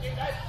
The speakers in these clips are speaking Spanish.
Ayuda,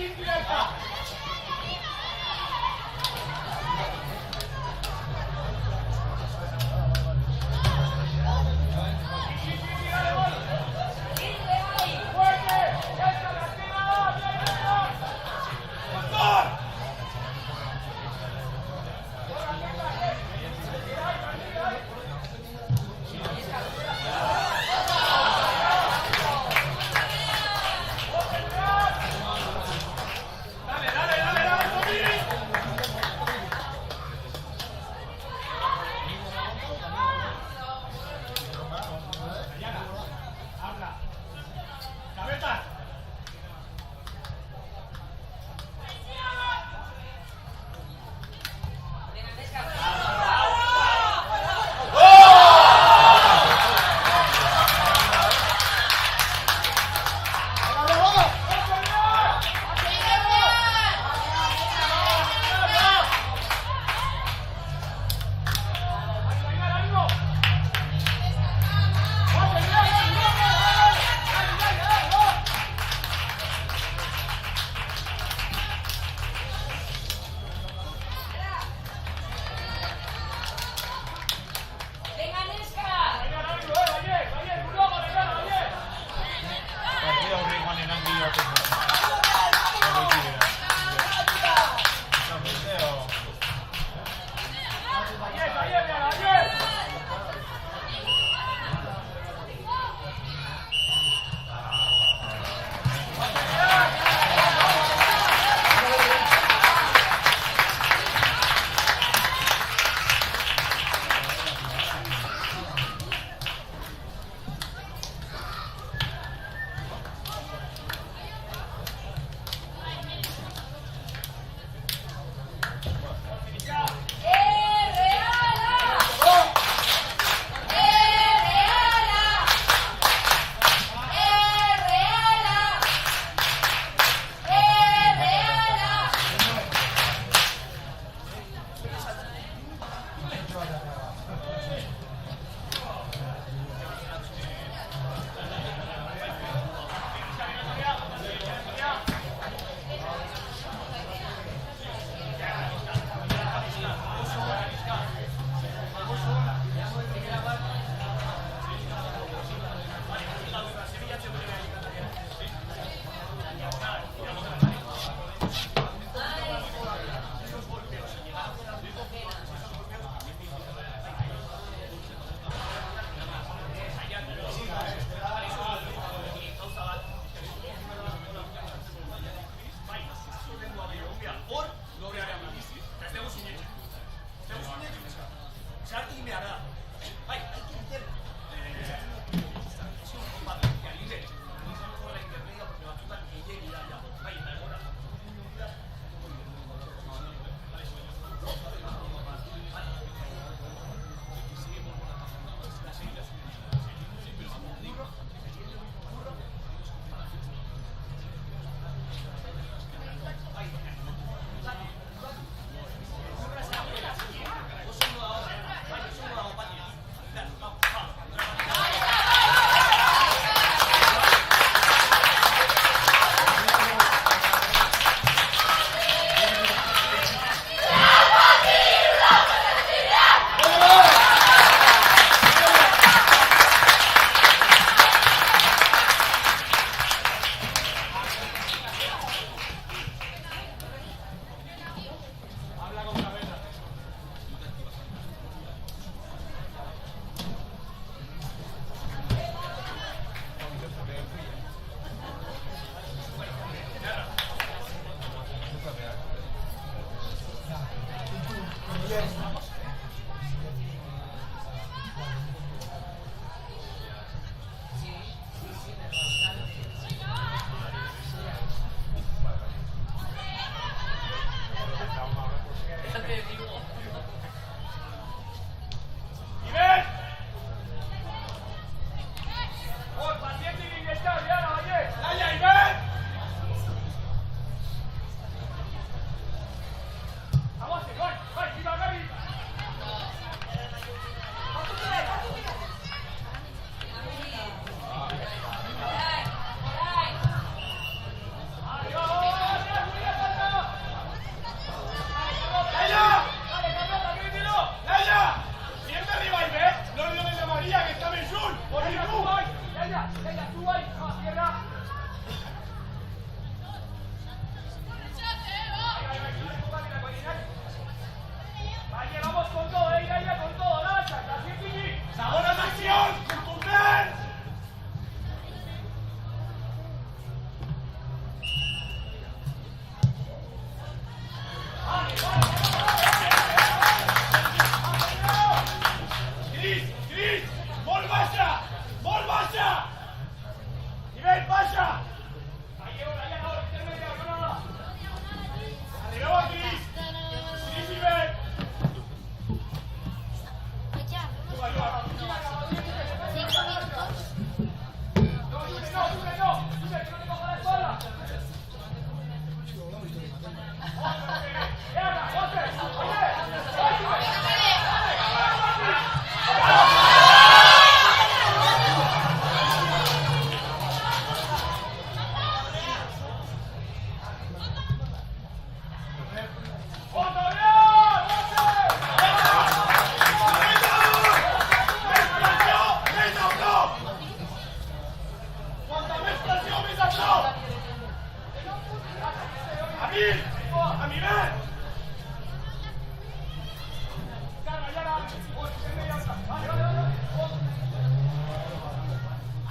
Dale,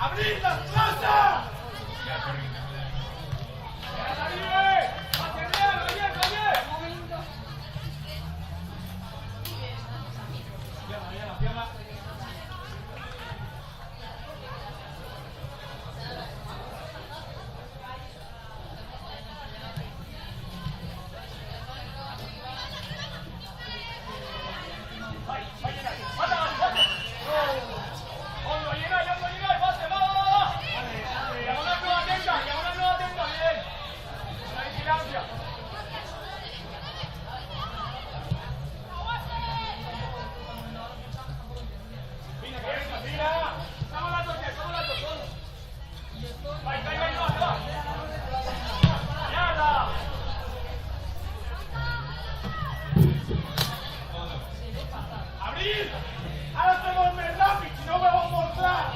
¡Abrid las plazas! ¡Ahora tenemos el lápiz y no me voy a mostrar!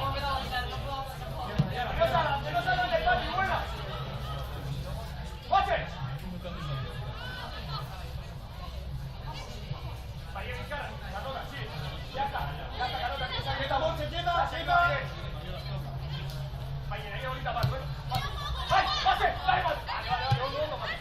¡Que no salgan de tal y buena! ¡Pase! Vaya mi cara, Carlota, sí. Ya está, Carlota. ¡Quieta, Monse, quieta! Vaya, ahí ahorita paso, ¡Pase! ¡Ay, pase! ¡Dale, pase! Vale, otro pase.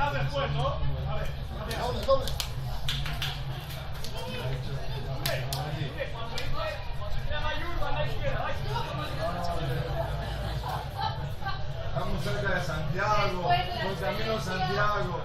Parar después, ¿no? Vale, gracias. Doble. Cuando se Mayur, va a la izquierda. Estamos cerca de Santiago, por camino a Santiago.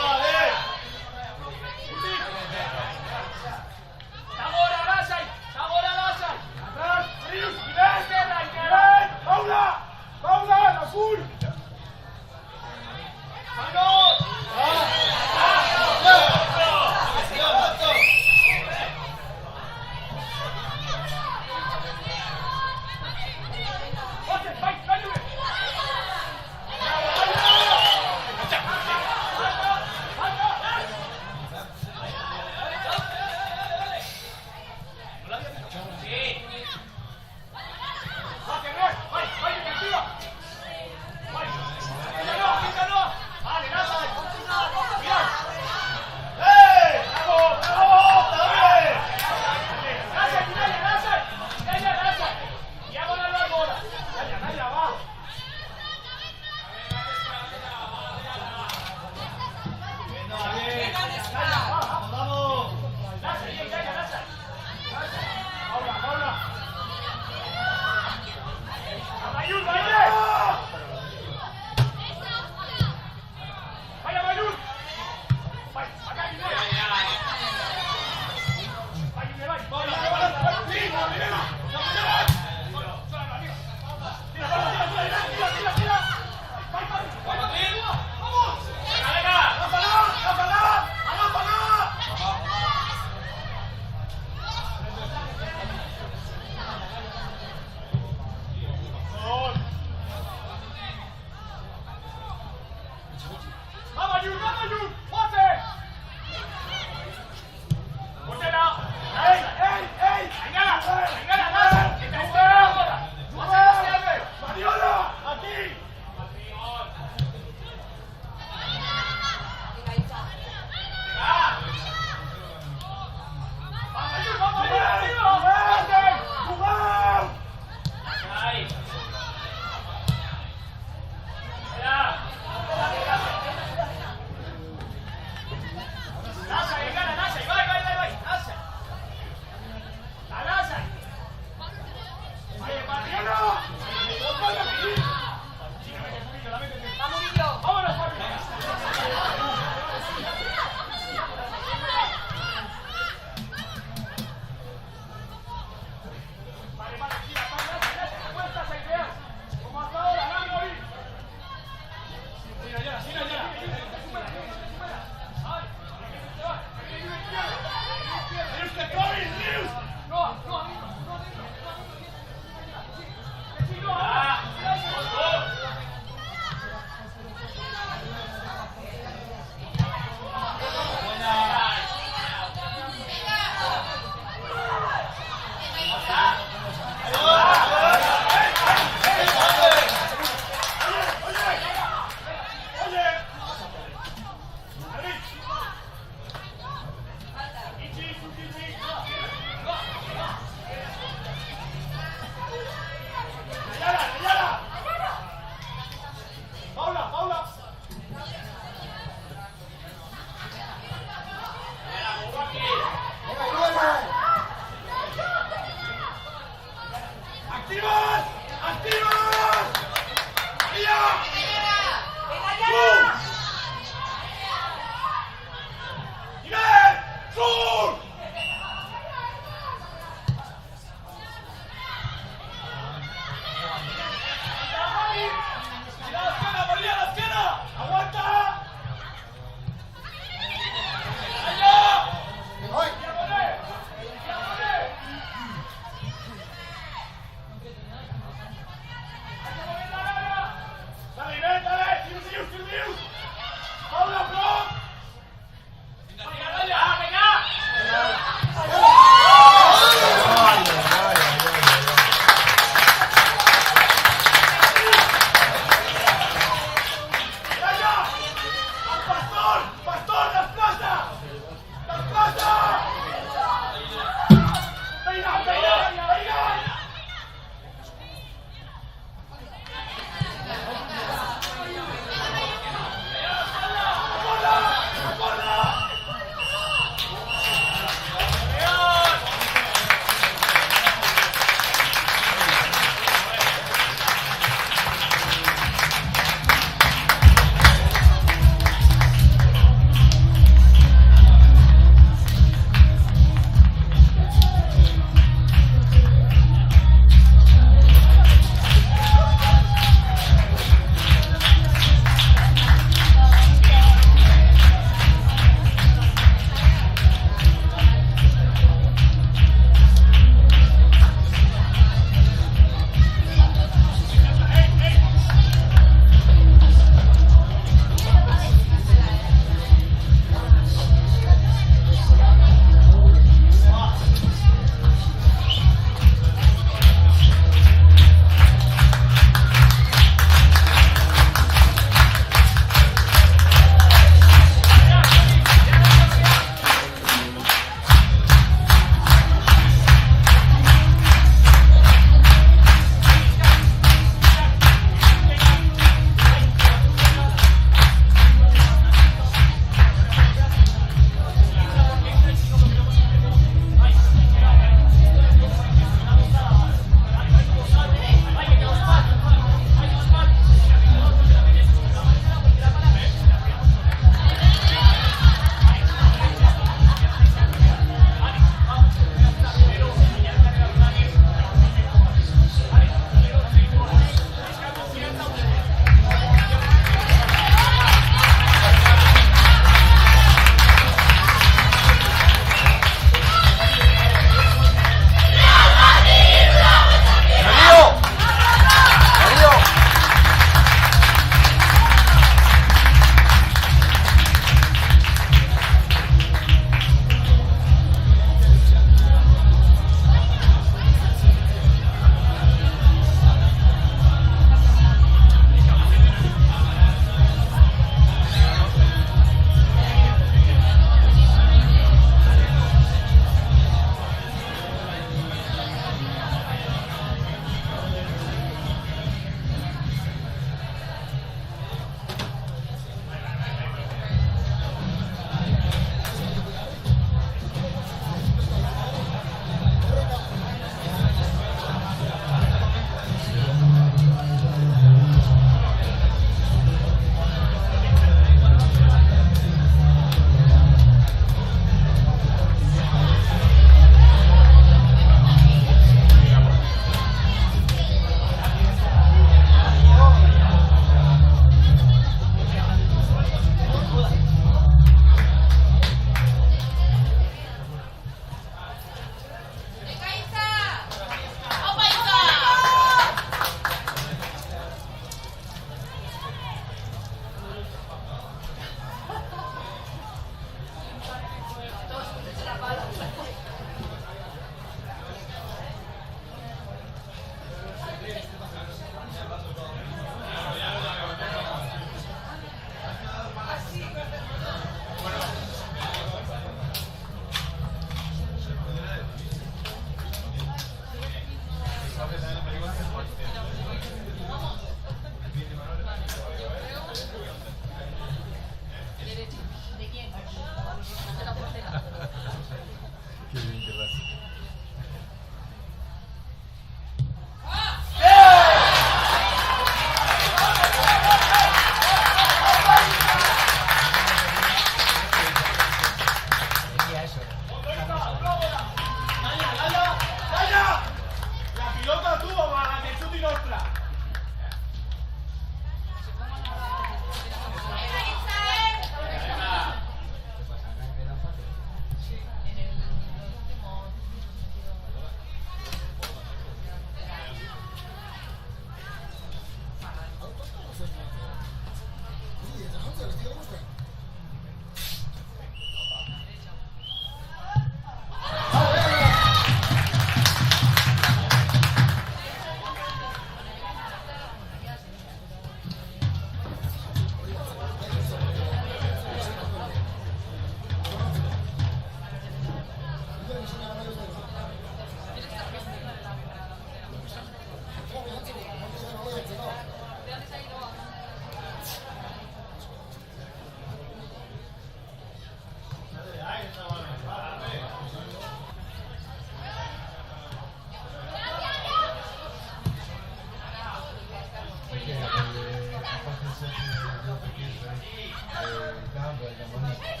cambio, la manita.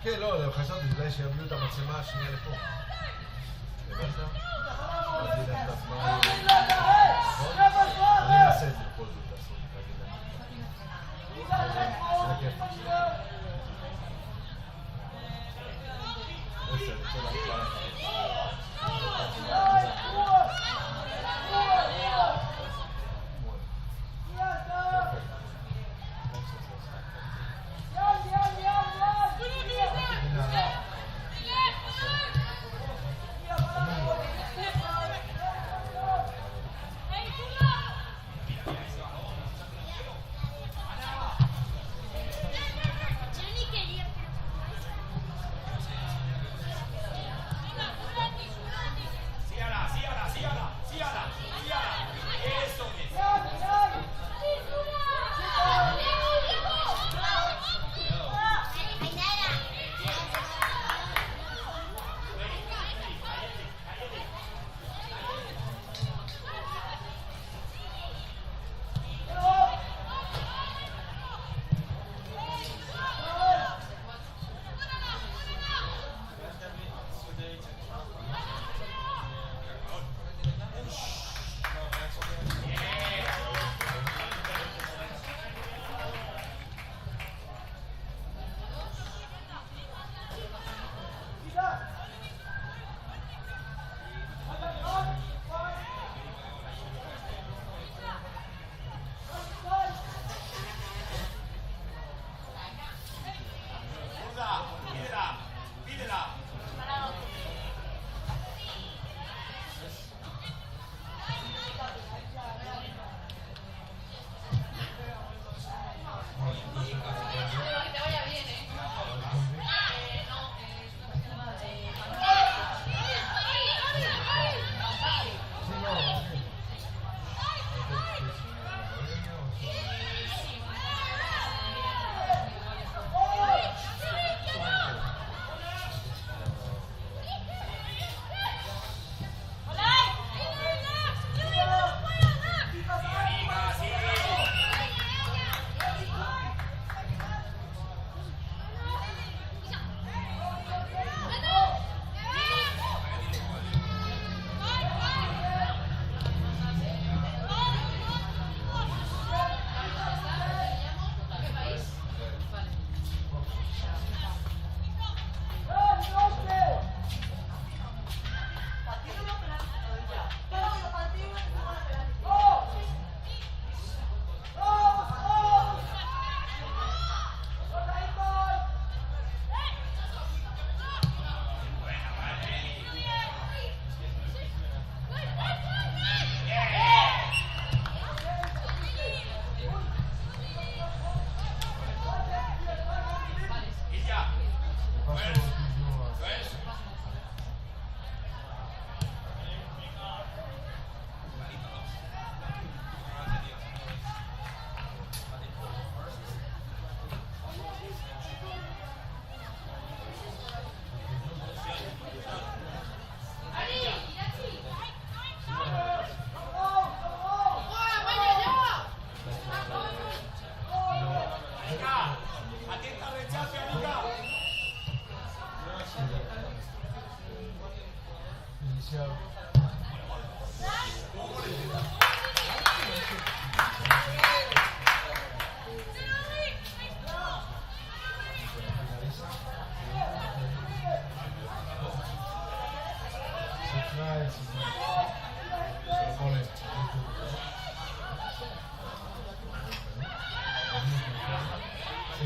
כן, לא, חשבתי אולי שיביאו את המצלמה השנייה לפה. הבנת? אז נלך את הזמן. אני אעשה את זה בכל זאת לעשות, תגיד להם. זה כיף. בסדר, תודה.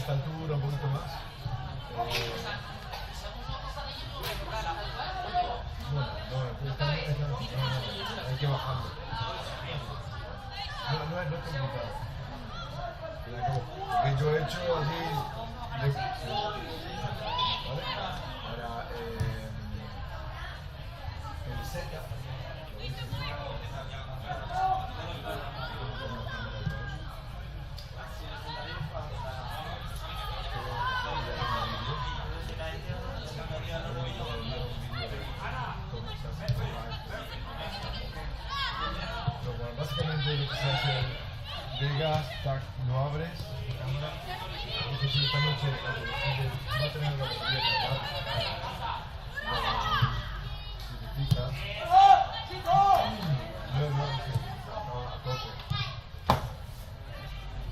esta altura, un poquito más. Bueno, hay que bajarlo. No es complicado. Que yo he hecho así. ¿Vale? Ahora, el seca. Básicamente lo que se hace, llegas, tac, lo abres, la cámara, entonces esta noche la gente va a tener la batería cargada. Si te fijas, no, a tope.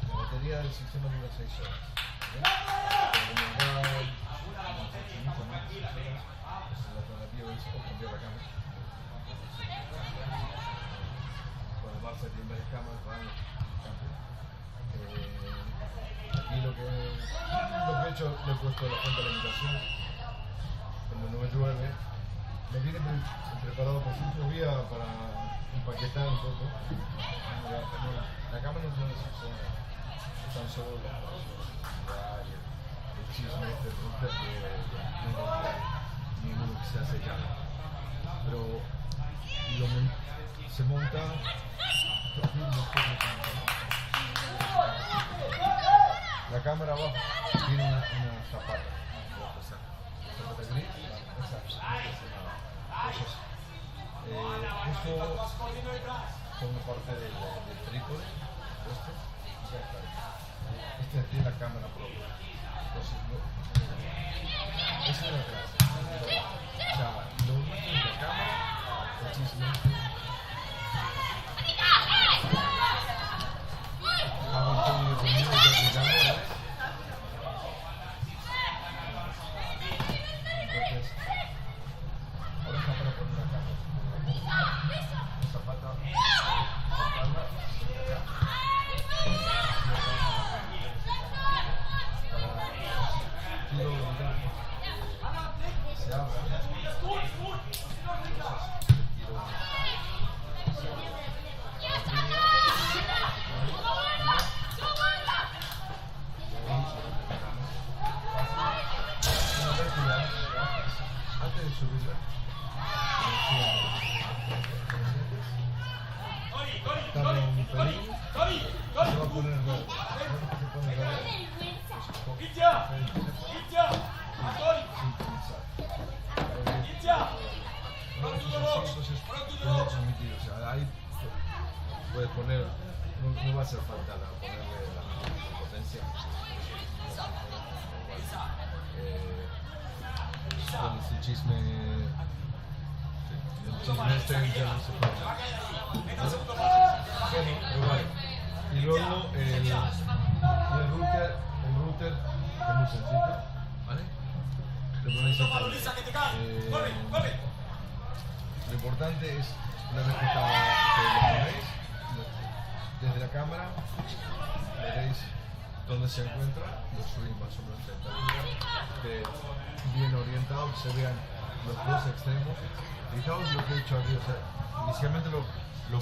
La batería del sistema dura 6 horas. La alternativa es cambiar la cámara. Barça tiene varias cámaras, van aquí lo que he hecho, le he puesto la fuente de alimentación. Cuando no me llueve, me viene preparado por 5 días para empaquetar un poco. La cámara no son tan solo la el chisme este router que no hay ninguno que se hace ya. Pero se monta. La cámara abajo tiene una zapata. Zapata gris. Entonces, eso forma parte del trípode. Esta es la cámara propia. Entonces, esa es la clase. O sea, lo único es la cámara, el chisme. Puedes poner, no va a hacer falta ponerle la potencia. Con ese chisme, el chisme este ya no se puede. Bueno, igual. Y luego el router es muy sencillo, ¿vale? Te pones aquí. Lo importante es, una vez que lo ponéis, desde la cámara veréis dónde se encuentra, lo subís más o menos 30 grados, que bien orientado, que se vean los dos extremos. Fijaos lo que he hecho aquí, o sea, inicialmente lo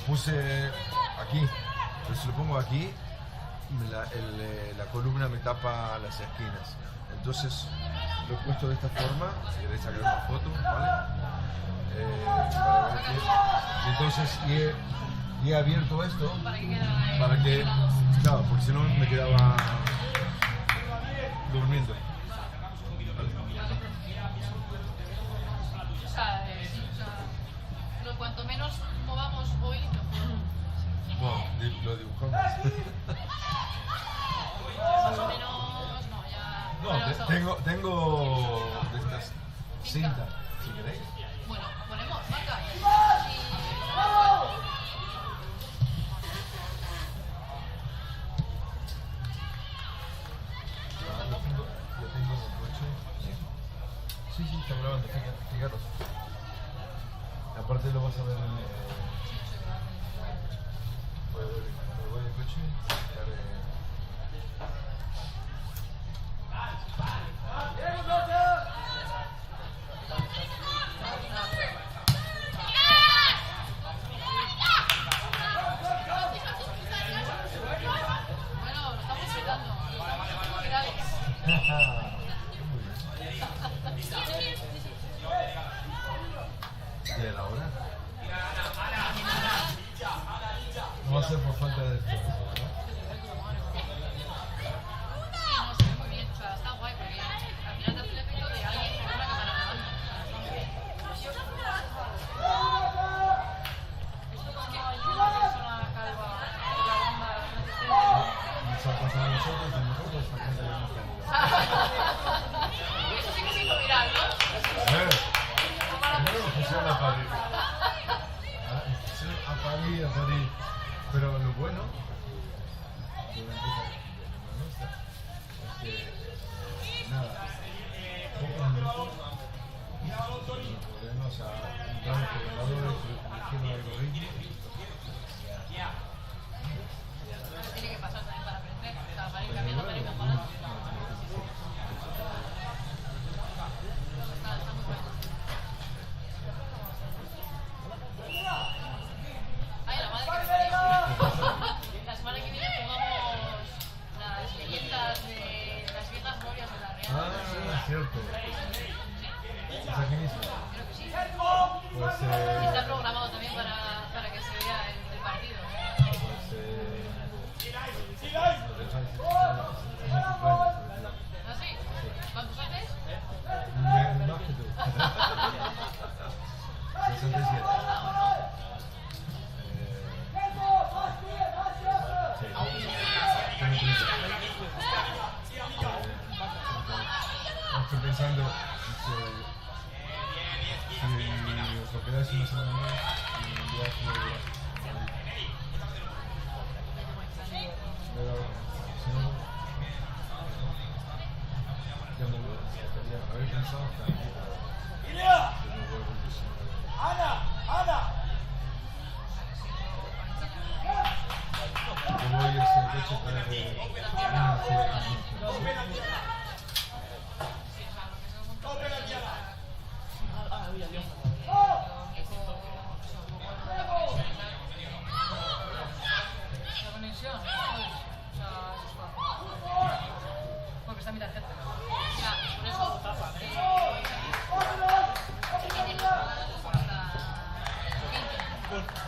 puse aquí, pero si lo pongo aquí, la columna me tapa las esquinas. Entonces lo he puesto de esta forma, si queréis sacar una foto, ¿vale? Entonces y he abierto esto para que, claro, porque si no me quedaba durmiendo. O sea, cuanto menos movamos hoy, mejor. Bueno, lo dibujamos. Más o menos, no, ya. No, bueno, tengo de estas cintas, si queréis. Bueno, ponemos marca. Yo tengo en el coche. Sí, está grabando, fijaros. Aparte lo vas a ver en voy al coche. muy bien. ¿Ya era hora? No va a ser por falta de esfuerzo, ¿no? Sí, no, se ve muy bien, o sea, está guay porque al final te hace el efecto de alguien con una cámara grabando. Esto es que hay una persona calva grabando las Nos ha pasado a nosotros, a nosotros, a gente que hemos tenido. Eso sí que se hizo viral, ¿no? Primero fusión a París. Fusión a París. Pero lo bueno de una empresa como la nuestra es que, nada, pocos minutos podemos entrar en los programadores, elegir un algoritmo. Tiene que pasar también para aprender. O sea, para ir cambiando tarifas para... Está muy bueno. Ay, la madre que me parió. La semana que viene jugamos las leyendas de las viejas glorias de la Real. Ah, cierto. ¿Es aquí mismo? Creo que sí. Pues, Y está programado también para que se vea el partido. pues, lo dejáis, es mi cumpleaños, ¿Ah, sí? ¿Cuántos haces? más que tú. 67. Sí. Tengo 30. Estoy pensando si os lo quedáis una semana más y un viaje a Madrid. Pero si no, ya me voy. Habéis pensado hasta aquí, pero yo no vuelvo el 19. Yo voy a ir sin coche para que una fiesta. La conexión, pues, o sea, es fácil. Porque está mi tarjeta. Ya, por eso. Tiene los pagados hasta 20.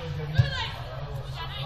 Entonces,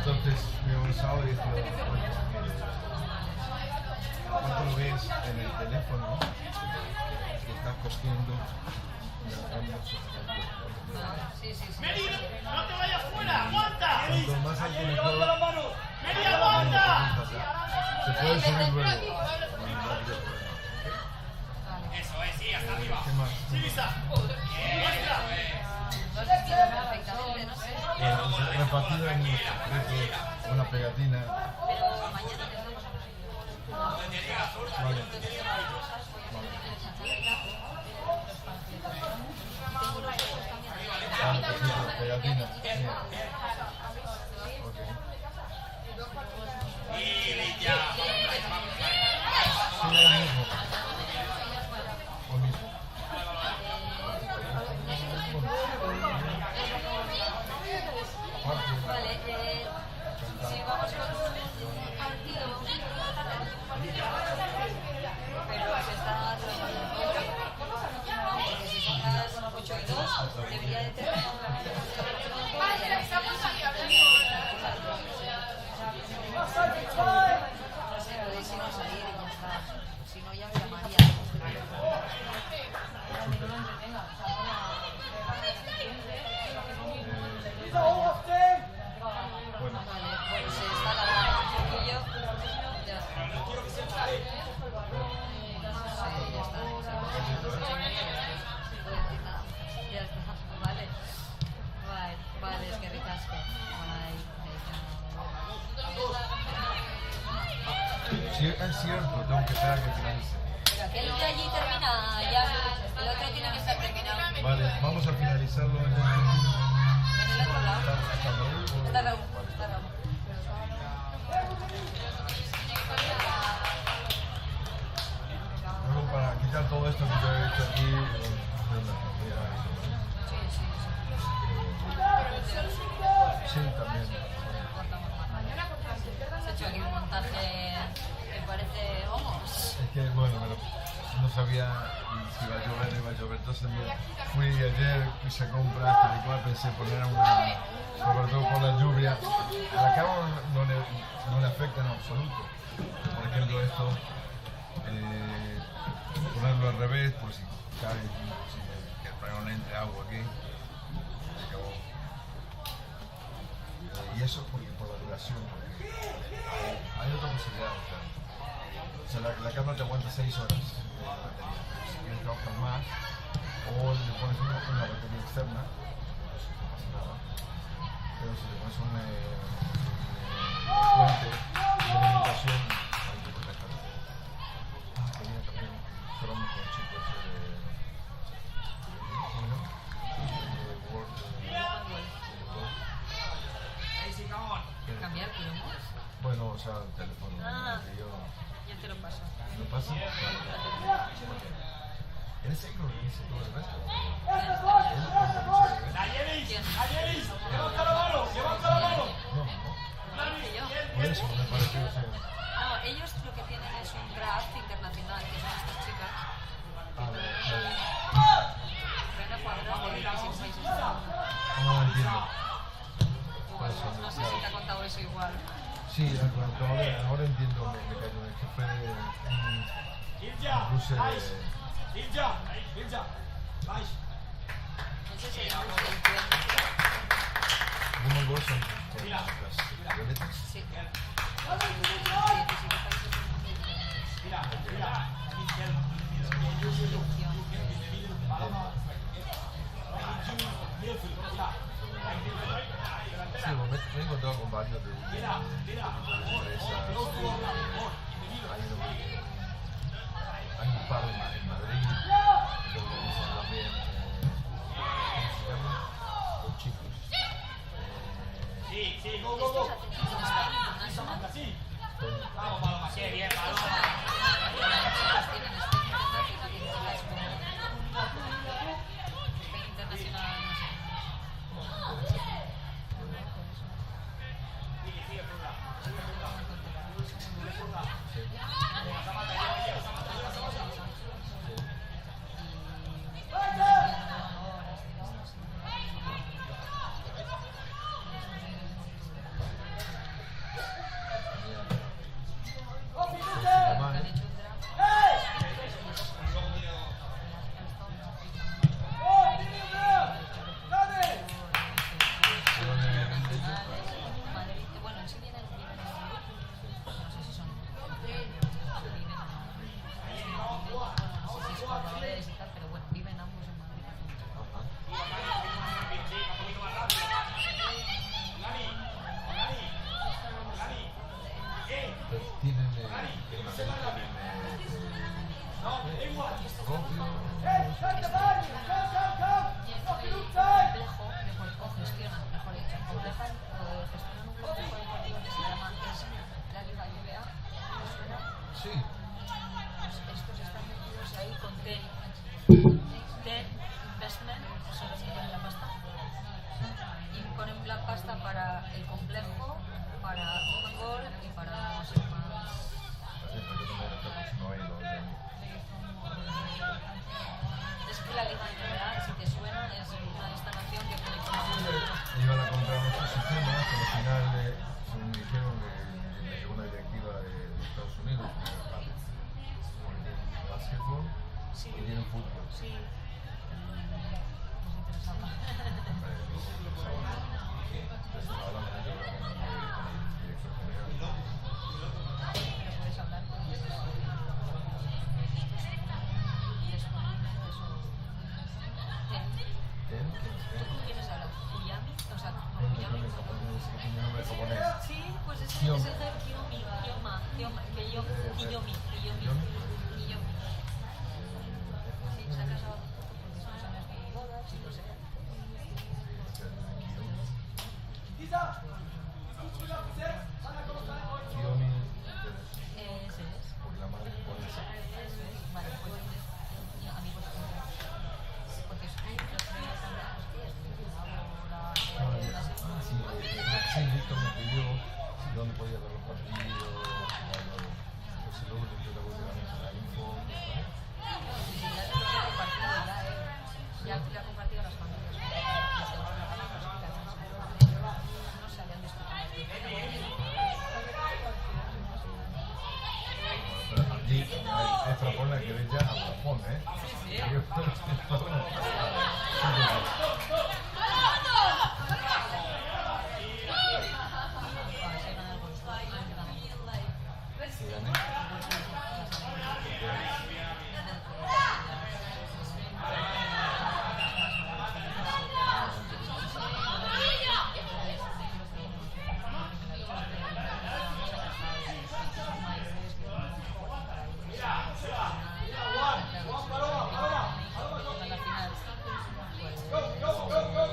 Entonces me he usado y esto aparte lo ves en el teléfono que estás cogiendo la cámara. Sí, sí, sí. ¡Meri, no te vayas fuera! ¡Aguanta! Cuanto más alto mejor. ¡Levanta la mano! ¡Meri, aguanta! Se puede subir luego. Eso es, sí, hasta arriba. ¿Qué más? ¡Sí, Lisa! ¡Muestra! No se entiende perfectamente, no sé. Repartido en una pegatina. Pero mañana tendremos a Vale. Pegatina. ¡Y ya! Sí, ahora mismo. Lo mismo. Vale, si vamos con un partido, pero se está trabajando un poco. Porque si son las 8 y 2, debería de tener no sé, podéis irnos a ir y ya está. Si no, ya me llamaría. Bueno, Vale, pues se está alargando un poquillo. Ya está. Sí, ya está. Ya está. Vale. Vale, es que ricasco. sí, es cierto, tengo que esperar a que finalice. Pero aquel de allí termina ya. El otro tiene que estar terminado. Vale, vamos a finalizarlo en En el otro lado. hasta Raúl. Está Raúl. Está Raúl. Luego para quitar todo esto que yo he hecho aquí, sí, también. Se ha hecho aquí un montaje que parece, vamos. Es que bueno, no sabía si iba a llover, entonces fui ayer, quise comprar, tal y cual, pensé poner sobre todo por la lluvia. A la cama no le afecta en absoluto. Por ejemplo, esto, ponerlo al revés, pues si cae, que para que no le entre agua aquí, se acabó. Y eso porque por la duración, porque hay otra posibilidad. O sea, la cámara te aguanta 6 horas de batería. Si quieres trabajar más, o le pones una batería externa, pues no pasa nada. Pero si le pones un fuente de alimentación, hay que protegerlo. Tenía también cromo con chicos Word. Cambiar cromos. Bueno, o sea, el teléfono. Ah. Que yo, Ya te lo paso. ¿lo pasa? ¿Eres seguro que dice todo el resto? ¡Ayelis! ¡Ayelis! ¡Levanta la mano! ¡Levanta la mano! Por eso me pareció ser. No, ellos lo que tienen es un draft internacional, que son estas chicas. Van a jugar con 26 países del mundo. No entiendo. Igual, no sé si te ha contado eso igual. Sí, ahora entiendo, me cayó. Es que fue ¡Ilja! Rusia ¡Vais! ¡Ilja! ¡Ilja! ¡Vais! Ese es el bus del tren. Woman Goals son con las violetas. Sí. 17 países del mundo. Mira, mira. Sí, me he encontrado con varios de empresas. Hay un par en Madrid que organizan también, ¿cómo se llama? Los chicos. Sí, sí, go, go, go. Sí. Vamos, Paloma. Qué bien, Paloma. Tienen una vez tienen propio. O gestionan, mejor dicho, complejan o gestionan un complejo deportivo que se llama la Liga NBA. ¿Os suena? Sí. Pues estos están metidos ahí con TEN Investment, son los que ponen la pasta. Y ponen la pasta para el complejo, para Open Goal y para no sé más. Es que la Liga NBA, si te suena, es una instalación que pone como... Iban a comprar nuestros sistemas, pero al final se me dijeron que me llegó una directiva de Estados Unidos porque tienen básquetbol Sí. y tienen fútbol. Sí. Nos interesaba. Entonces hablamos de ello con el director general. Pero puedes hablar con ellos. Y es un... ¿Tú quieres hablar? ¿Kuyami? O sea, no, Kuyami. Tiene nombre japonés. Sí, pues es Kiyomi. el de Kiyomi. Kiyomi. Sí, se ha casado porque son años de bodas y no sé. Kiyomi, Ese es. porque la madre es japonesa. Eso es. Vale, pues amigos porque es los primeros amigos que Sí, Víctor me pidió si dónde podía ver los partidos, pues luego le dio la voz de la info. ya le ha compartido las familias. No se habían discutido. Pero aquí es propone que ve ya a Japón, ¿eh? Sí. Vamos,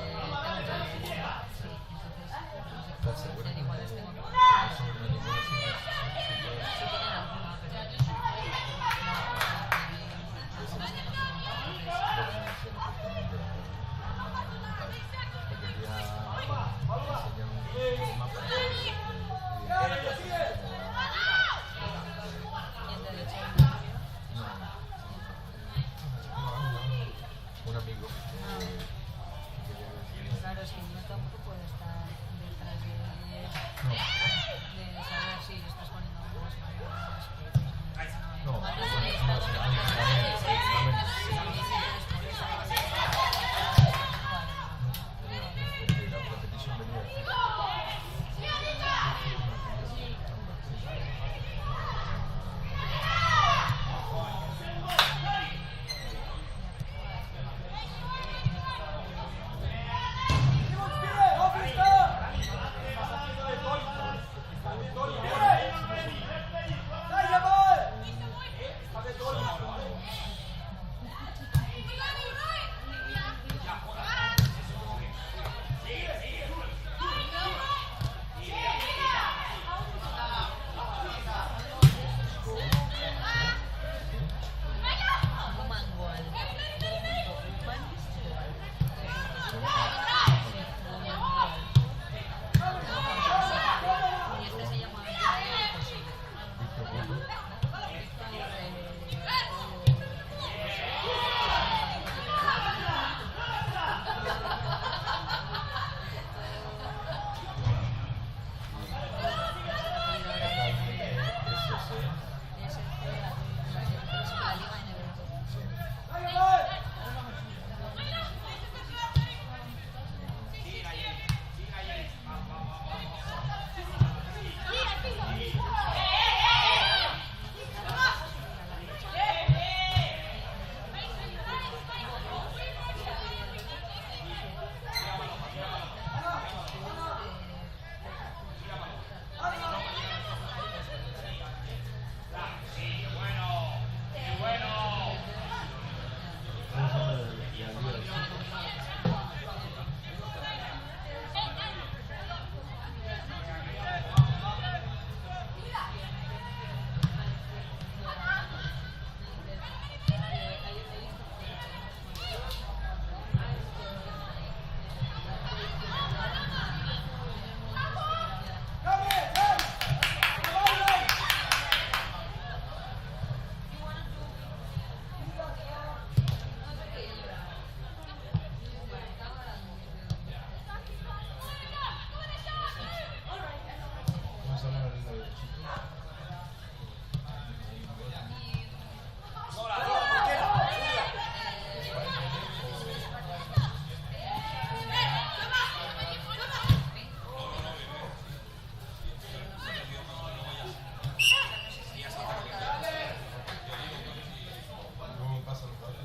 ¿Cómo pasa los datos?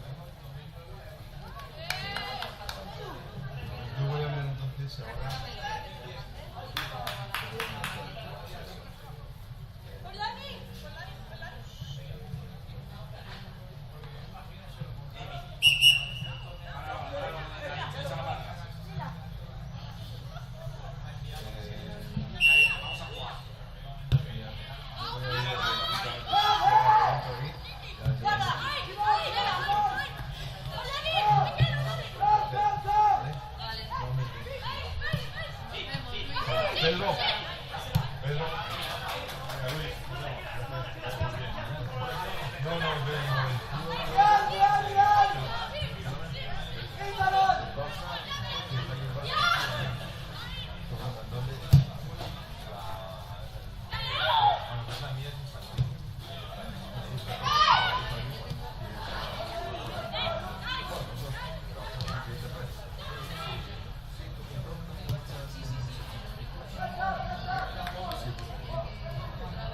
Yo voy a ver entonces ahora. Pedro, Pedro, no,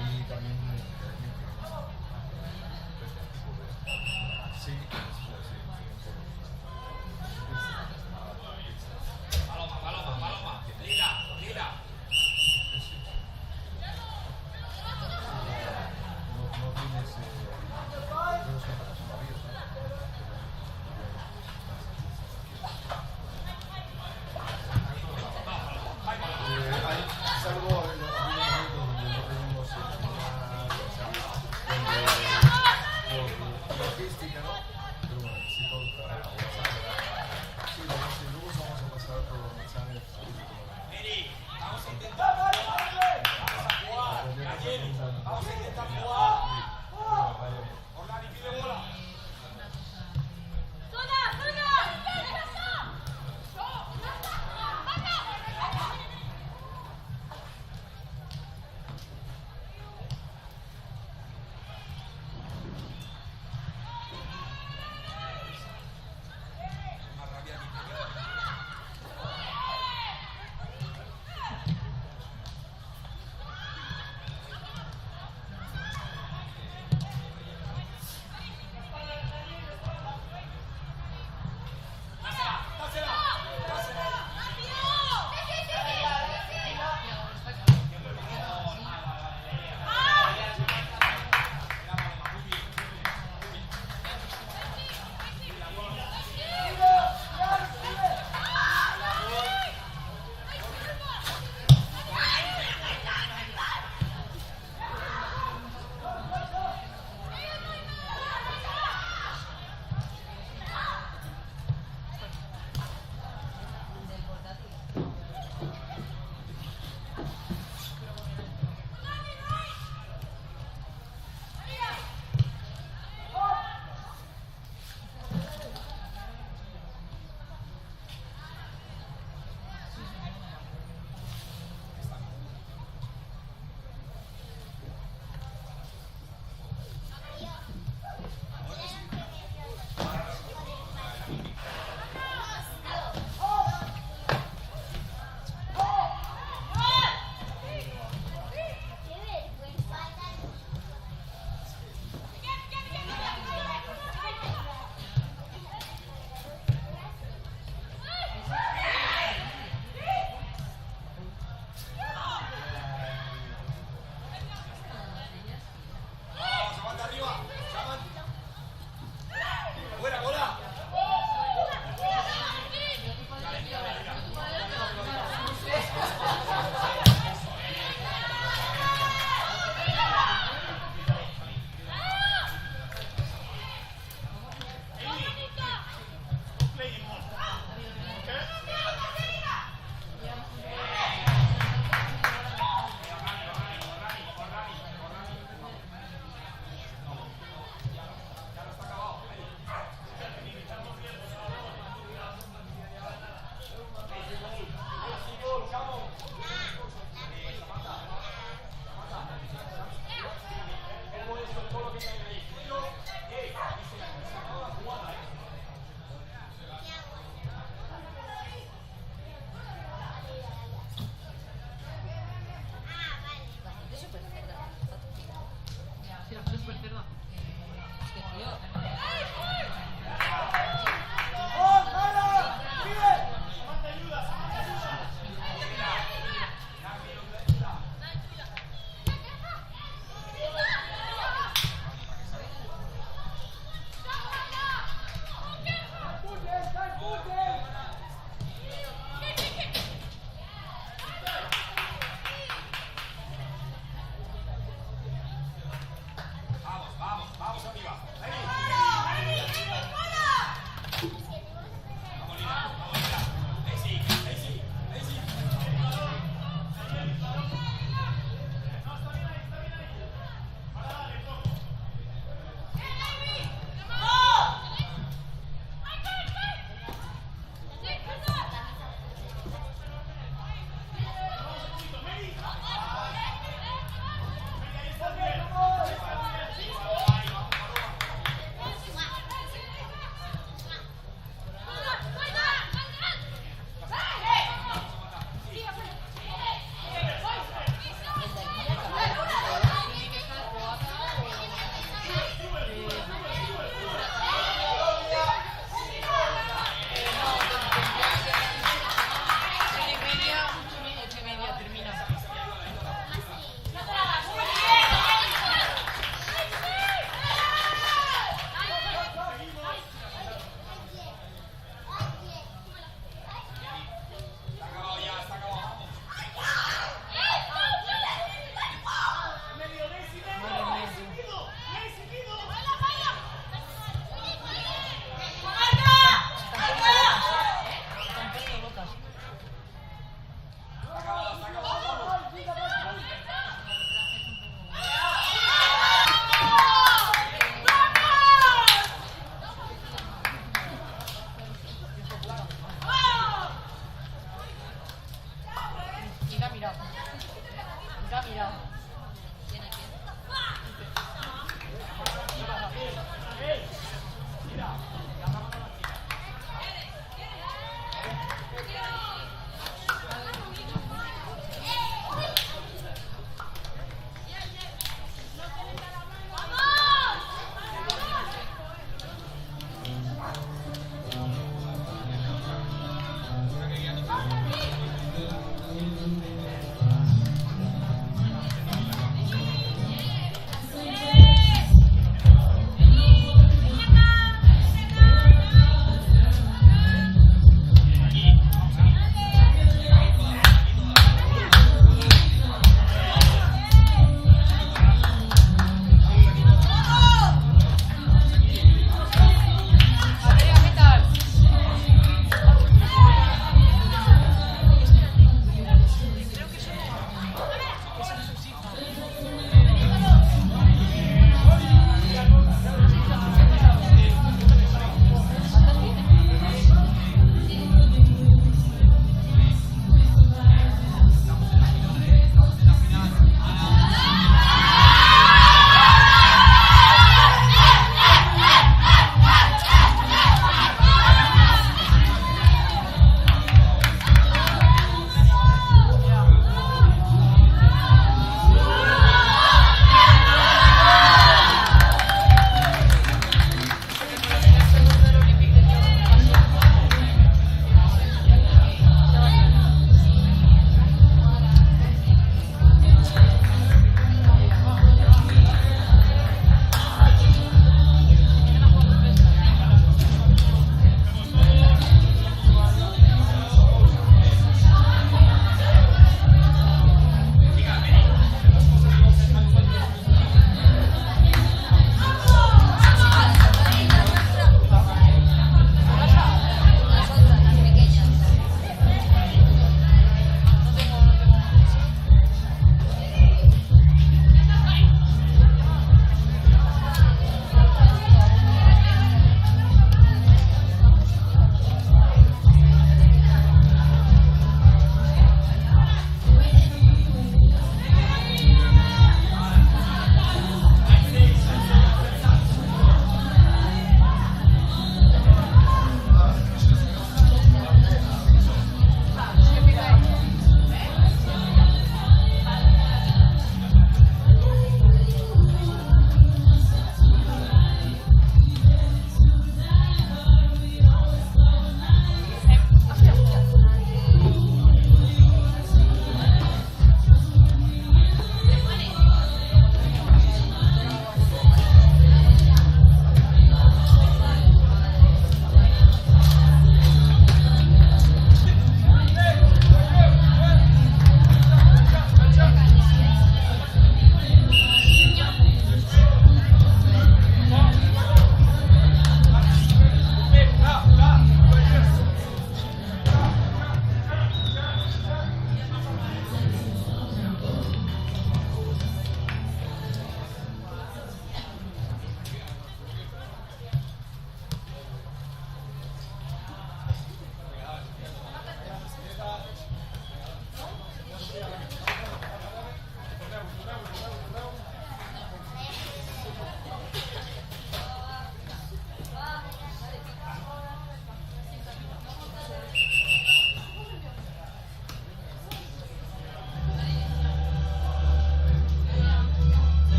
y también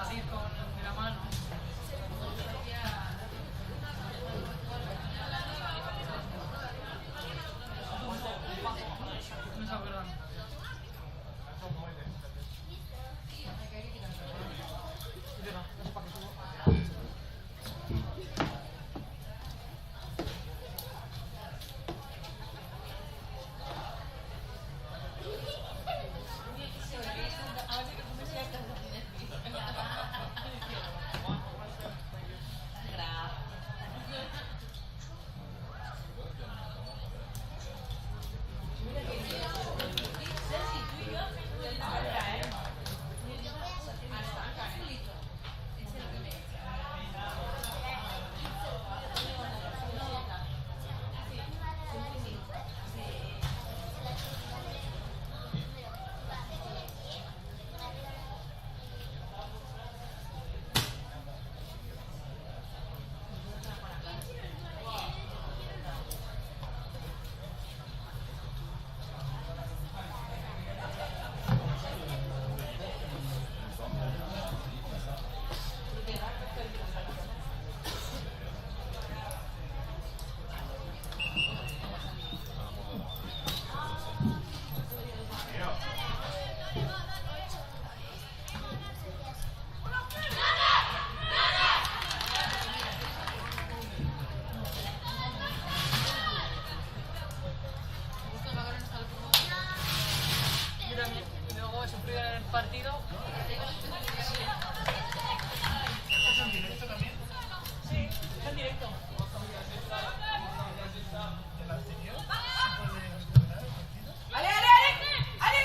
salir de la mano. No se acuerdan. Luego he sufrido en el partido. ¿Es en directo también? Sí, es en directo. ¿El anterior? ¡Ale, ale, ale! ¡Ale!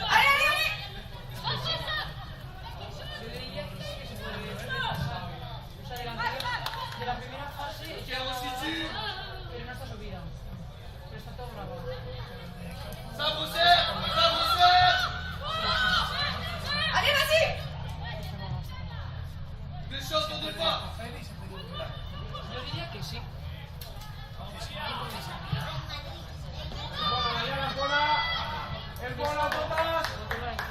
¡Ale, ale! Yo diría que sí que se puede ver. O sea, de la primera fase, pero no está subida. Pero está todo grabado. Allez, vas-y! Yo diría que sí. El bola, todas. Yo diría que...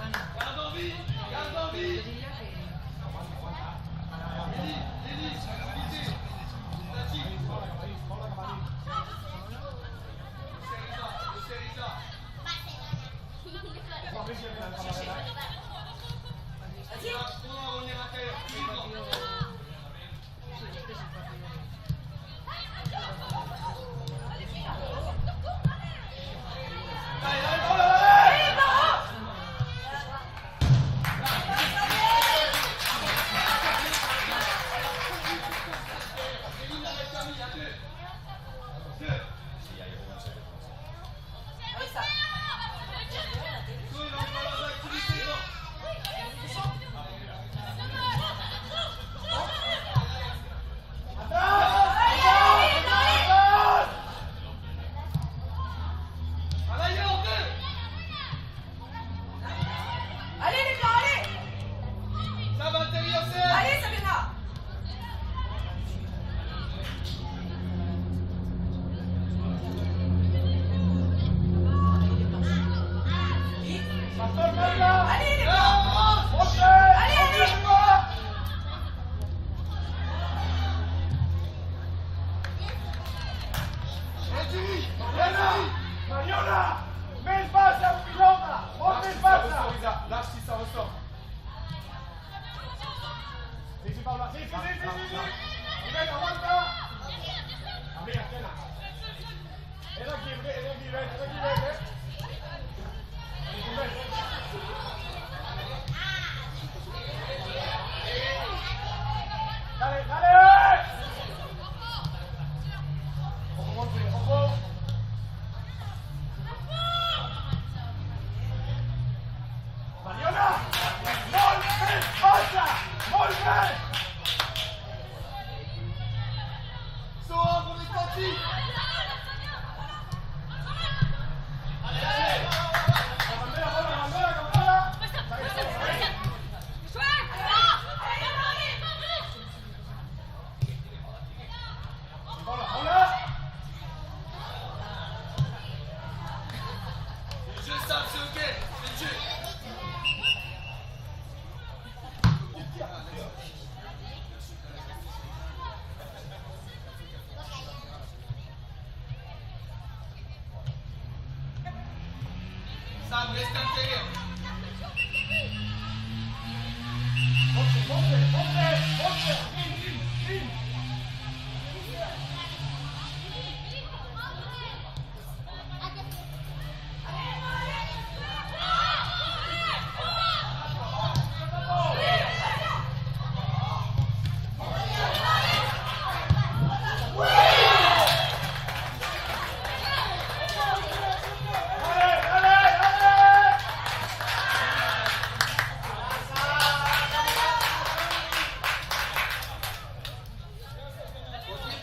Allez, les gars, allez! Allez, Sabrina! Allez, les gars! Allez, allez! Mariona! Més baixa, pilota! Molt més baixa! Lasci, stop. Sí, Paula, sí! Ven, aguanta! Amiga, espera. Es aquí, ven. Dale! Ojo! Mariona! Molt més baixa! Molt més! reste intérieur.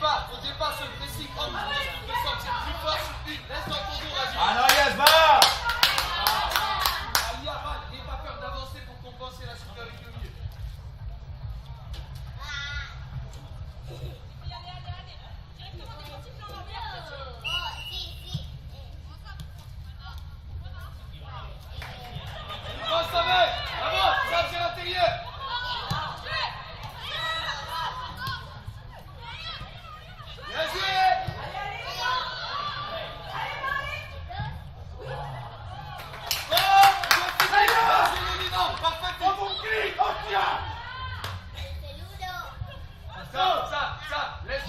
Continuez pas sur le pressing homme, tu peux sortir plus fort sur une, reste dans ton dos, vas-y. Ah non, yes, va! Alia, Val, n'aie pas peur d'avancer pour compenser la supériorité au milieu. Avance, ça va! Avance, ça c'est l'intérieur! Bien joué! Ça, laisse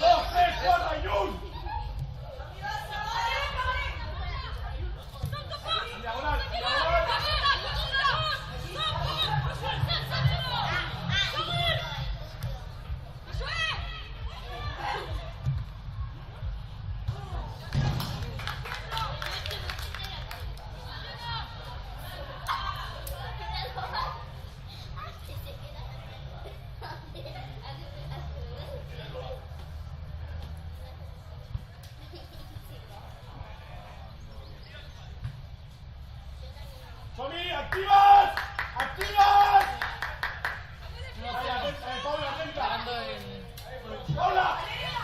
Tony, activas! ¡Activas! Paula, atenta. Paula,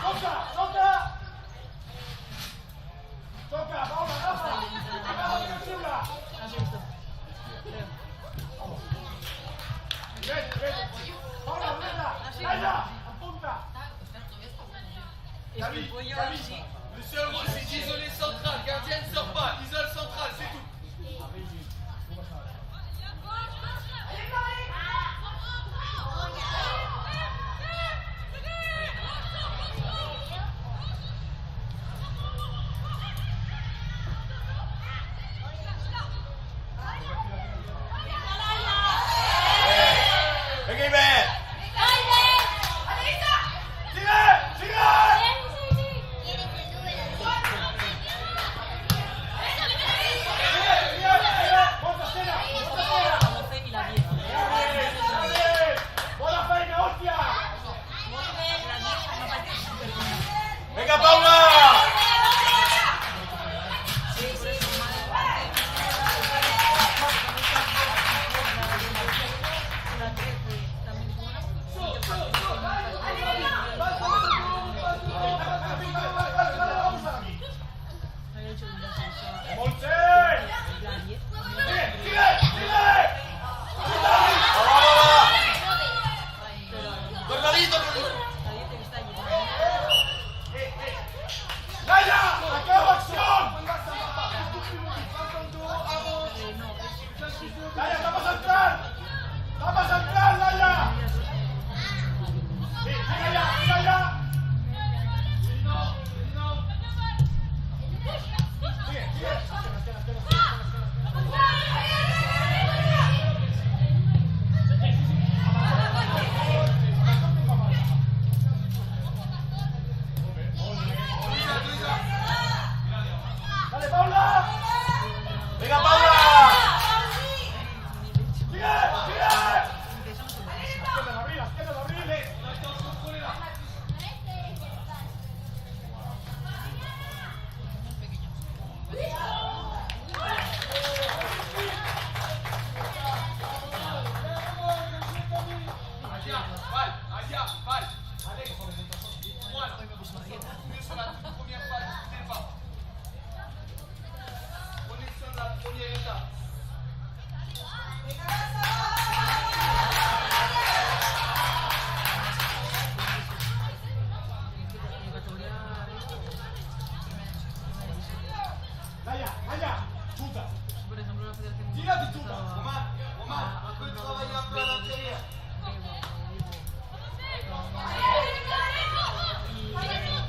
toca. Toca, Paula, Rafa. Acaba de decirla. Así está. Vete. Paula, aprieta. Calla, apunta. Es que el pollo así. Le seul rôle c'est d'isoler central, gardien ne sort pas, isole central, c'est tout.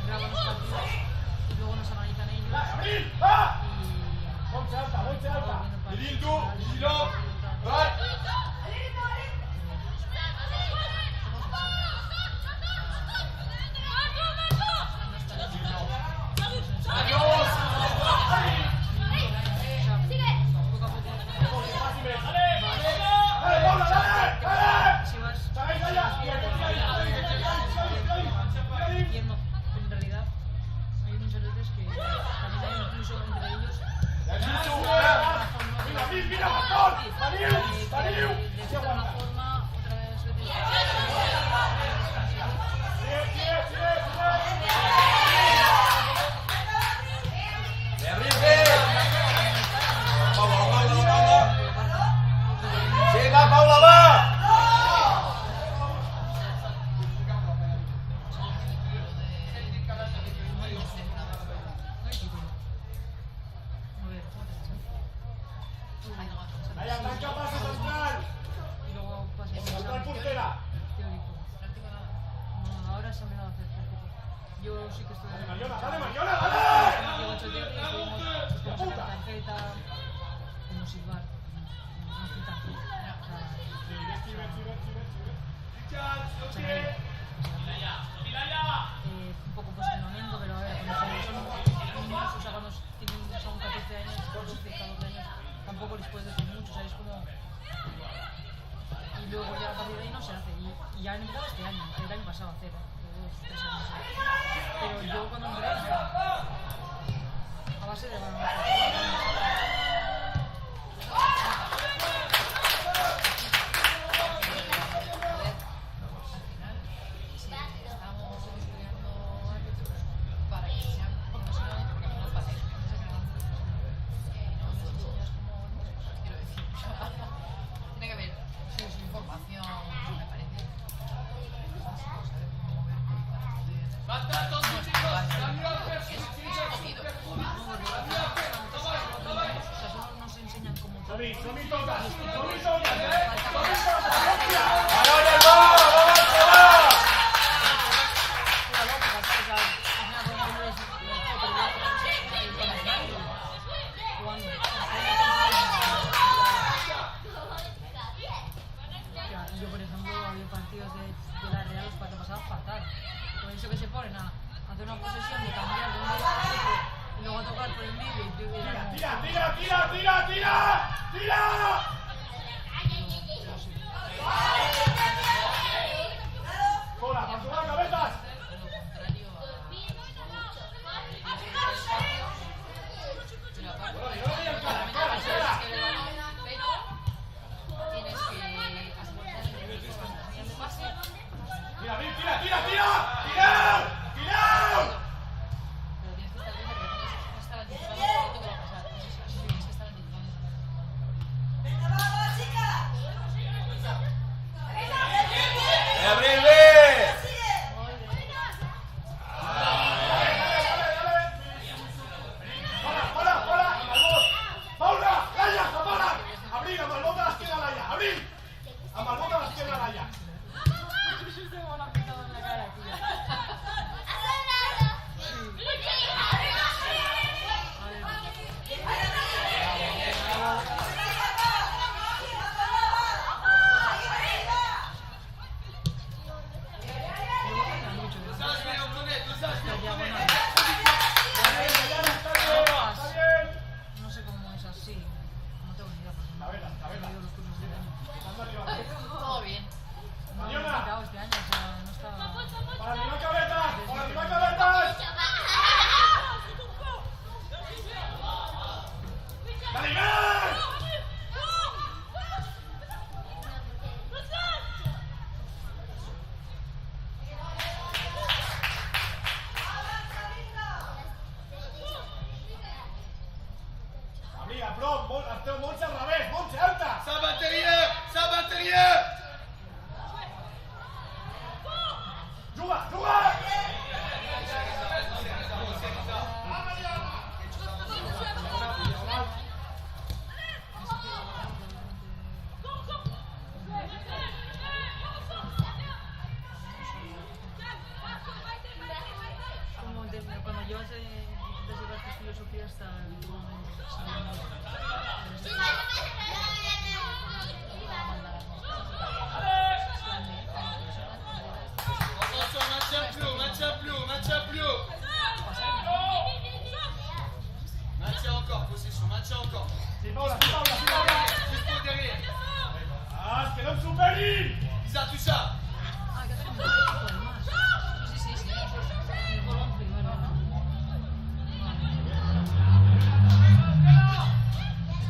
graban los partidos y luego nos analizan ellos. ¡Abril! ¡Va! Y Ponte alta, ponte alta. y Vidil tú, vigilo. ¡Vai! ¡Adiós! ¡Dale, Paula, dale! ¡Dale! Si vas ¡Dale, diciendo, en realidad hay muchas veces que también hay incluso entre ellos ¡Mira, Bastón! ¡Daniel! de ¡Daniel! cierta una forma, otras veces ¡Sí, va, Paula, va! Vaya, arranca pase central. y luego pasa el Central portera. teórico. No, ahora se ha empezado a hacer práctico. Yo sí que estoy Mariona, dale, Mariona, dale. Llego 8 días y estuvimos sacar tarjeta como silbar. No quitar. Un poco posicionamiento, pero a ver, cuando son niños, o sea, cuando tienen son 14 años, 12, 14 años, tampoco les puedes decir mucho, ¿sabes? Como... Y luego ya a partir de ahí no se hace. Y ya han empezado este año, el año pasado a hacer, 2, 3 años. Pero yo cuando entré, a base de balón. Tiene que ver información, me parece. No nos enseñan cómo todo. Somi toca. Somi toca. Yo, por ejemplo, había partidos de la Real los cuatro pasados fatal. Por eso que se ponen a hacer una posesión de cambiar de un lado a otro y luego a tocar por el medio y yo era como... ¡Tira! ¡Cola, para tomar cabezas! No sé cómo es así. No tengo ni idea. Porque no he ido a los cursos de año. ya está el último momento. Attention, maintien plus. Maintien encore, possession, maintien encore. C'est Paula. Juste derrière. Ah, que no superi! Isa, touche ça. Ah, que hace como un chico además. Sí. El Colón primero, ¿no?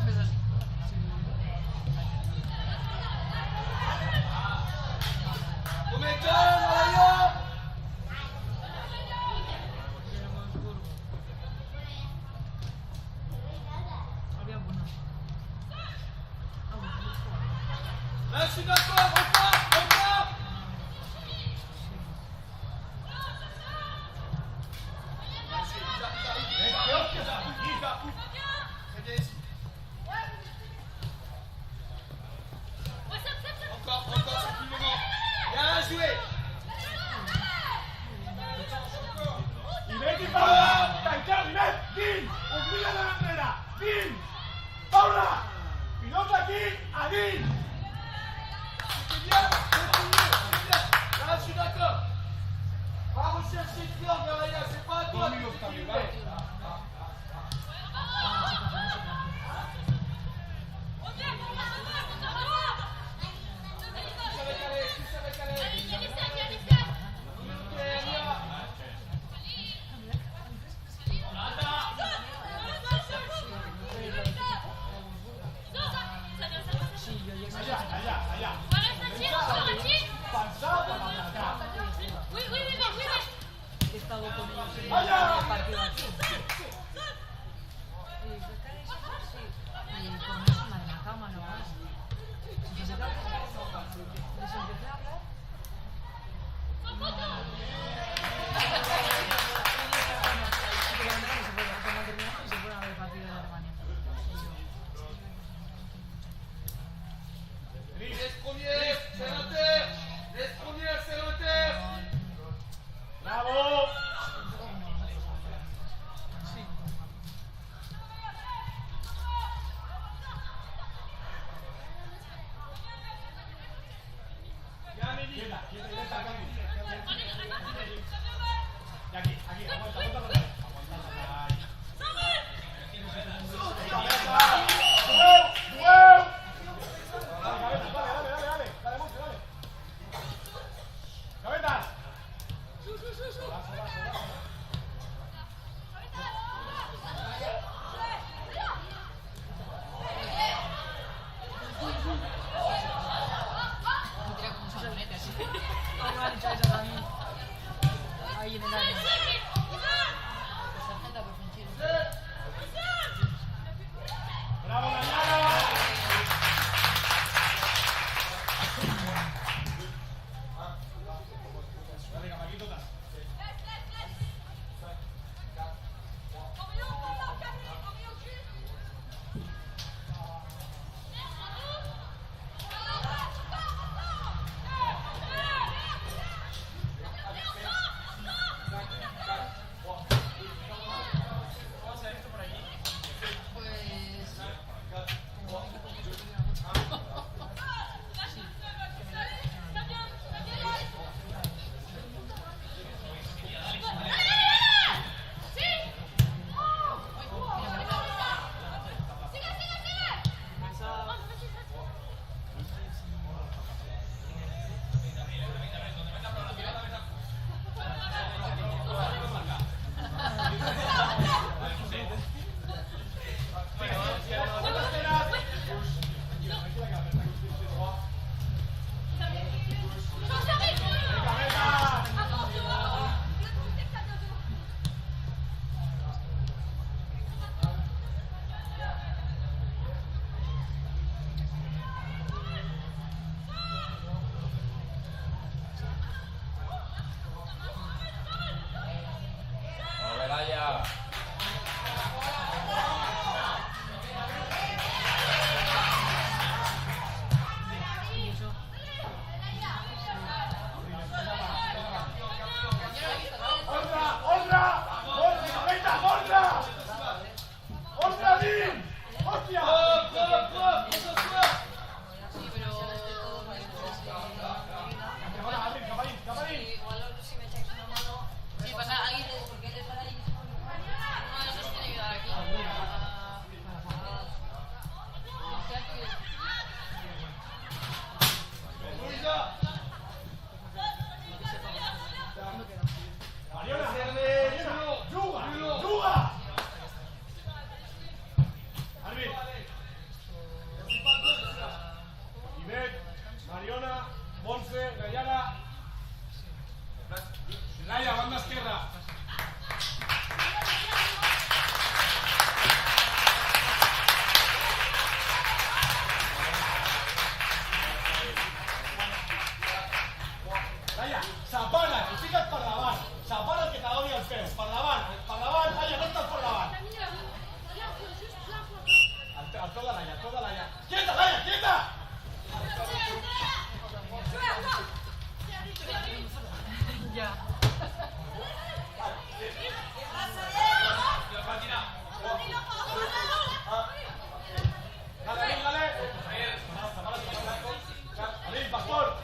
Es así. Momentum, Mario. Había buena. Là, je suis d'accord, repars. Très bien ici. Encore, c'est plus le moment. Bien joué. Imet y Paula! ¡Tancao, Imet! ¡Gil! ¡Obliga la bandera! ¡Gil! ¡Paula! ¡Pilota aquí! ¡A Gil! C'est bien. Là, je suis d'accord. Va rechercher le triangle, Raya. C'est pas à toi de t'équilibrer. Tous avec Alex. Allá. Pasado para marcar. He estado con ellos en ¡Allá! el partido aquí. Y con eso en la cama, ¿no? Entonces, les empecé a hablar. Y se fueron a ver el partido de Alemania. Laisse première, c'est l'inter. Laisse première, c'est l'inter. ¡Bravo! Y aquí, aguanta. Dale, Monte, dale. ¡Gavetas! Ahora han hecho eso también. Ahí en el área. ¡Bravo, Mañana! Venga, Paquito, está. Mariona, Monse, Nayara. Naya, banda izquierda. Naya, separa, i fica't per davant. Separa el que t'adoni els peus. Per davant, Naya, no estàs per davant. El peu de Naya, el peu de Naya. Quieta, Naya, quieta! Ya. Dale, dale. Alim, pastor.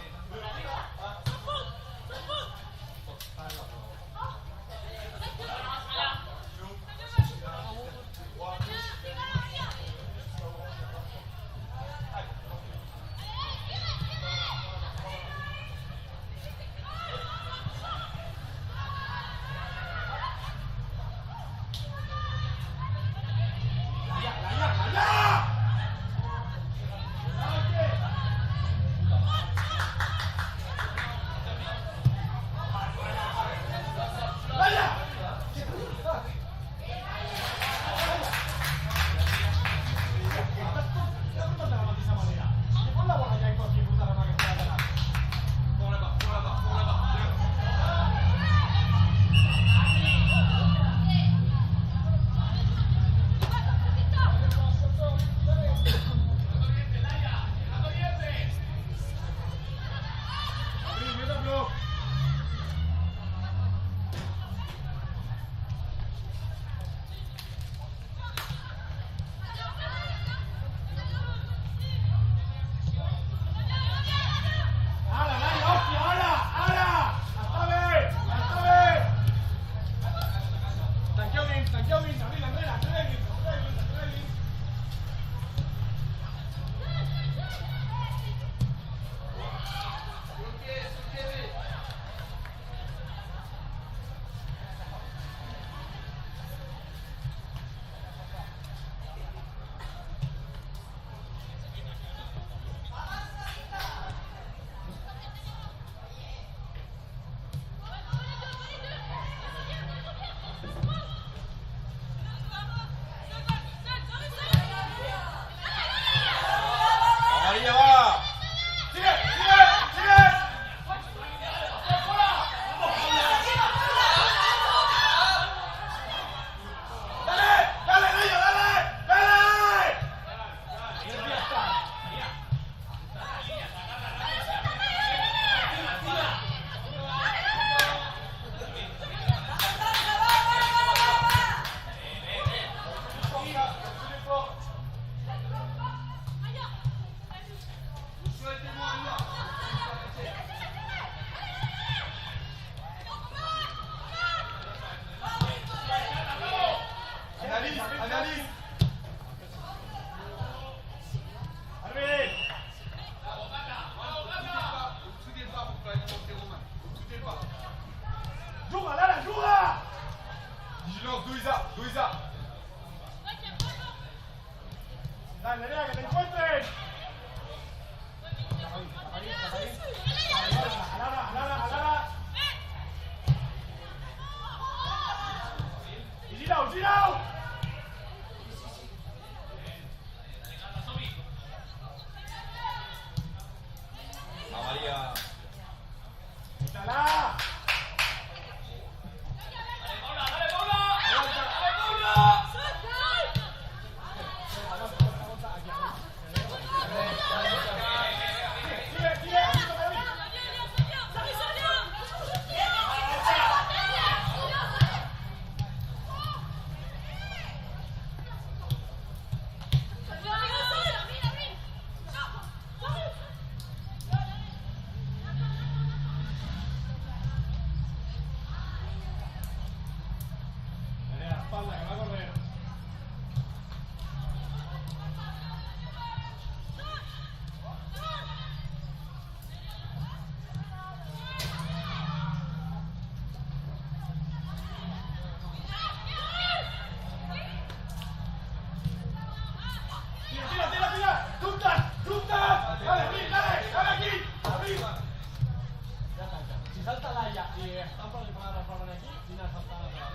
I estan participant el pal aquí, quina saltada lateral.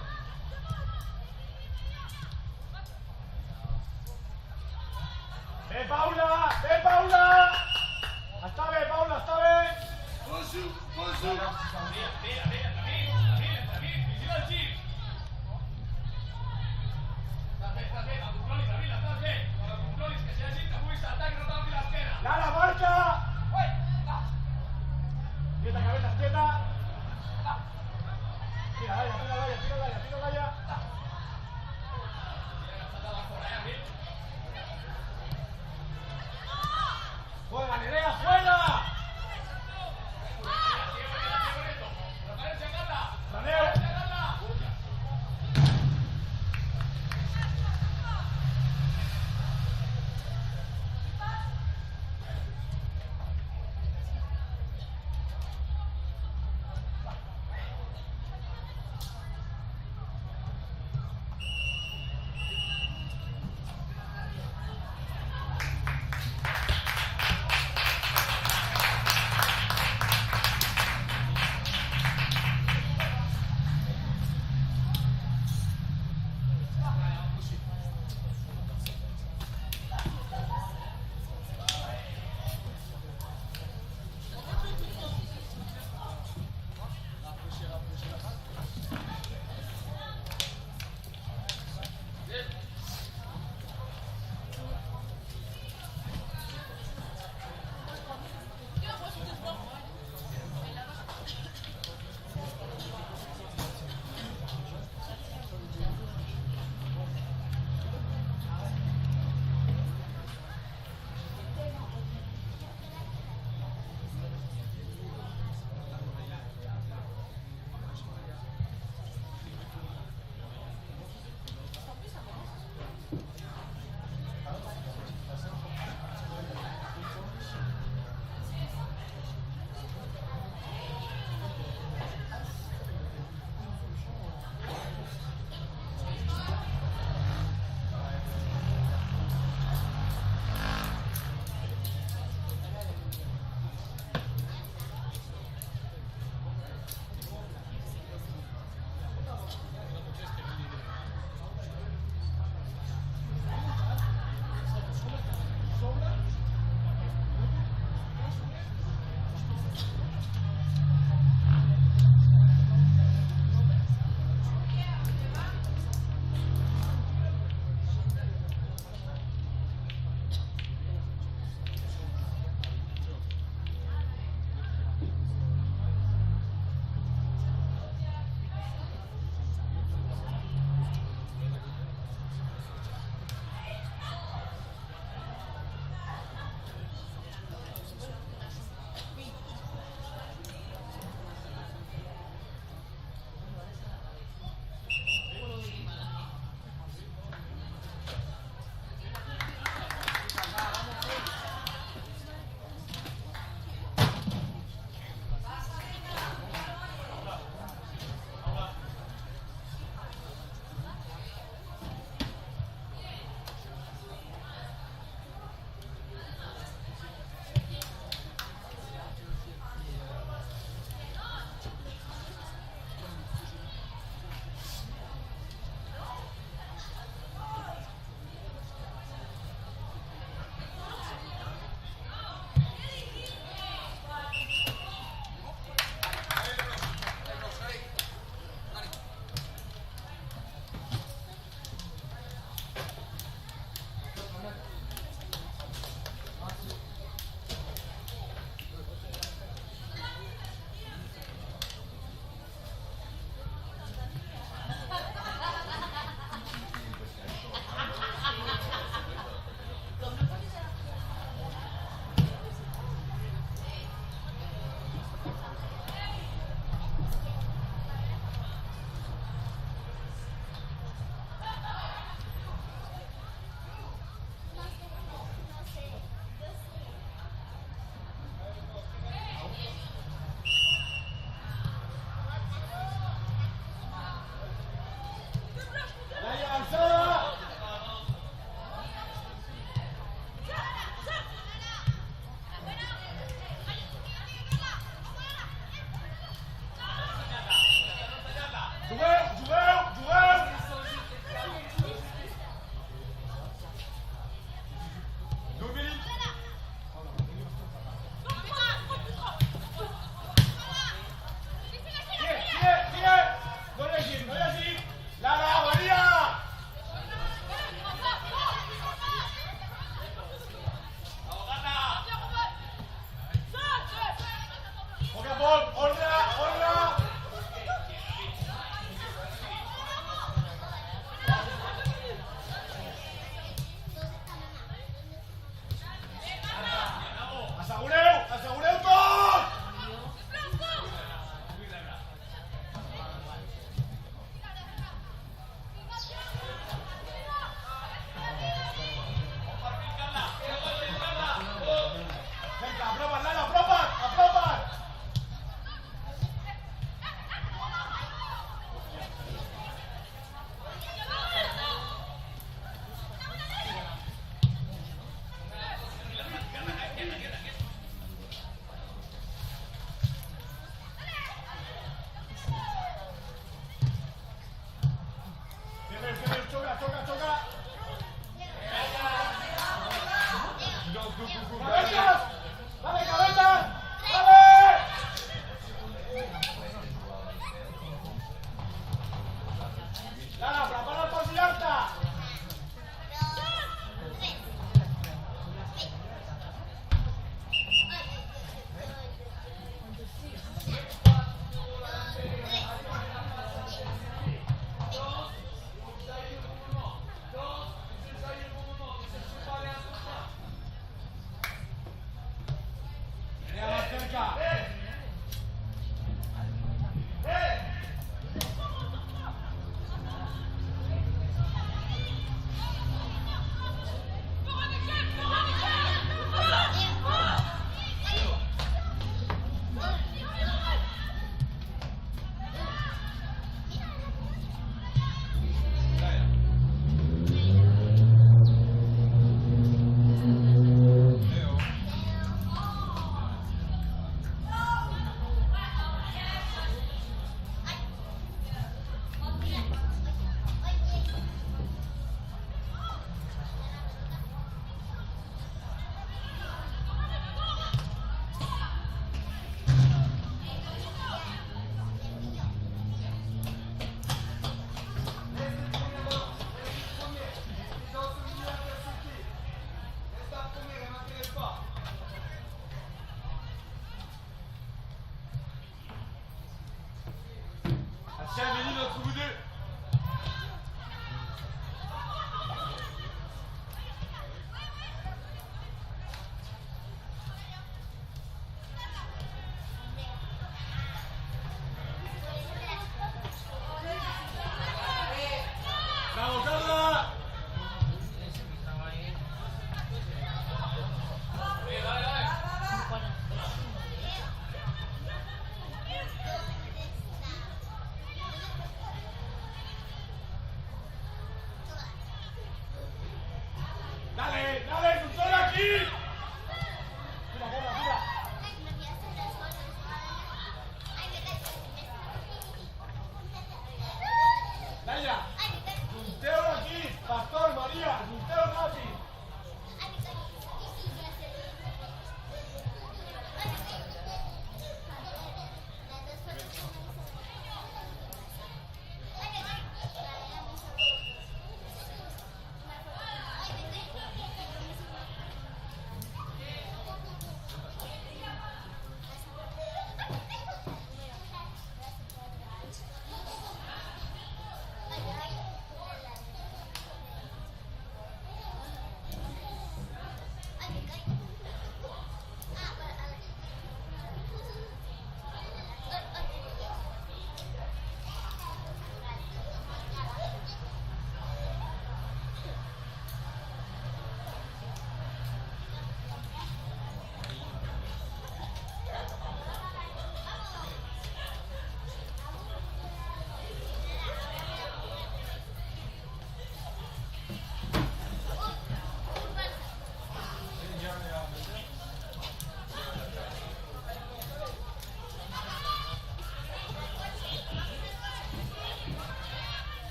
Bé, Paula! Bé, Paula! Està bé, Paula, està bé! Bonjour, bonjour. Lara, marxa! Quieta, cabeza, quieta!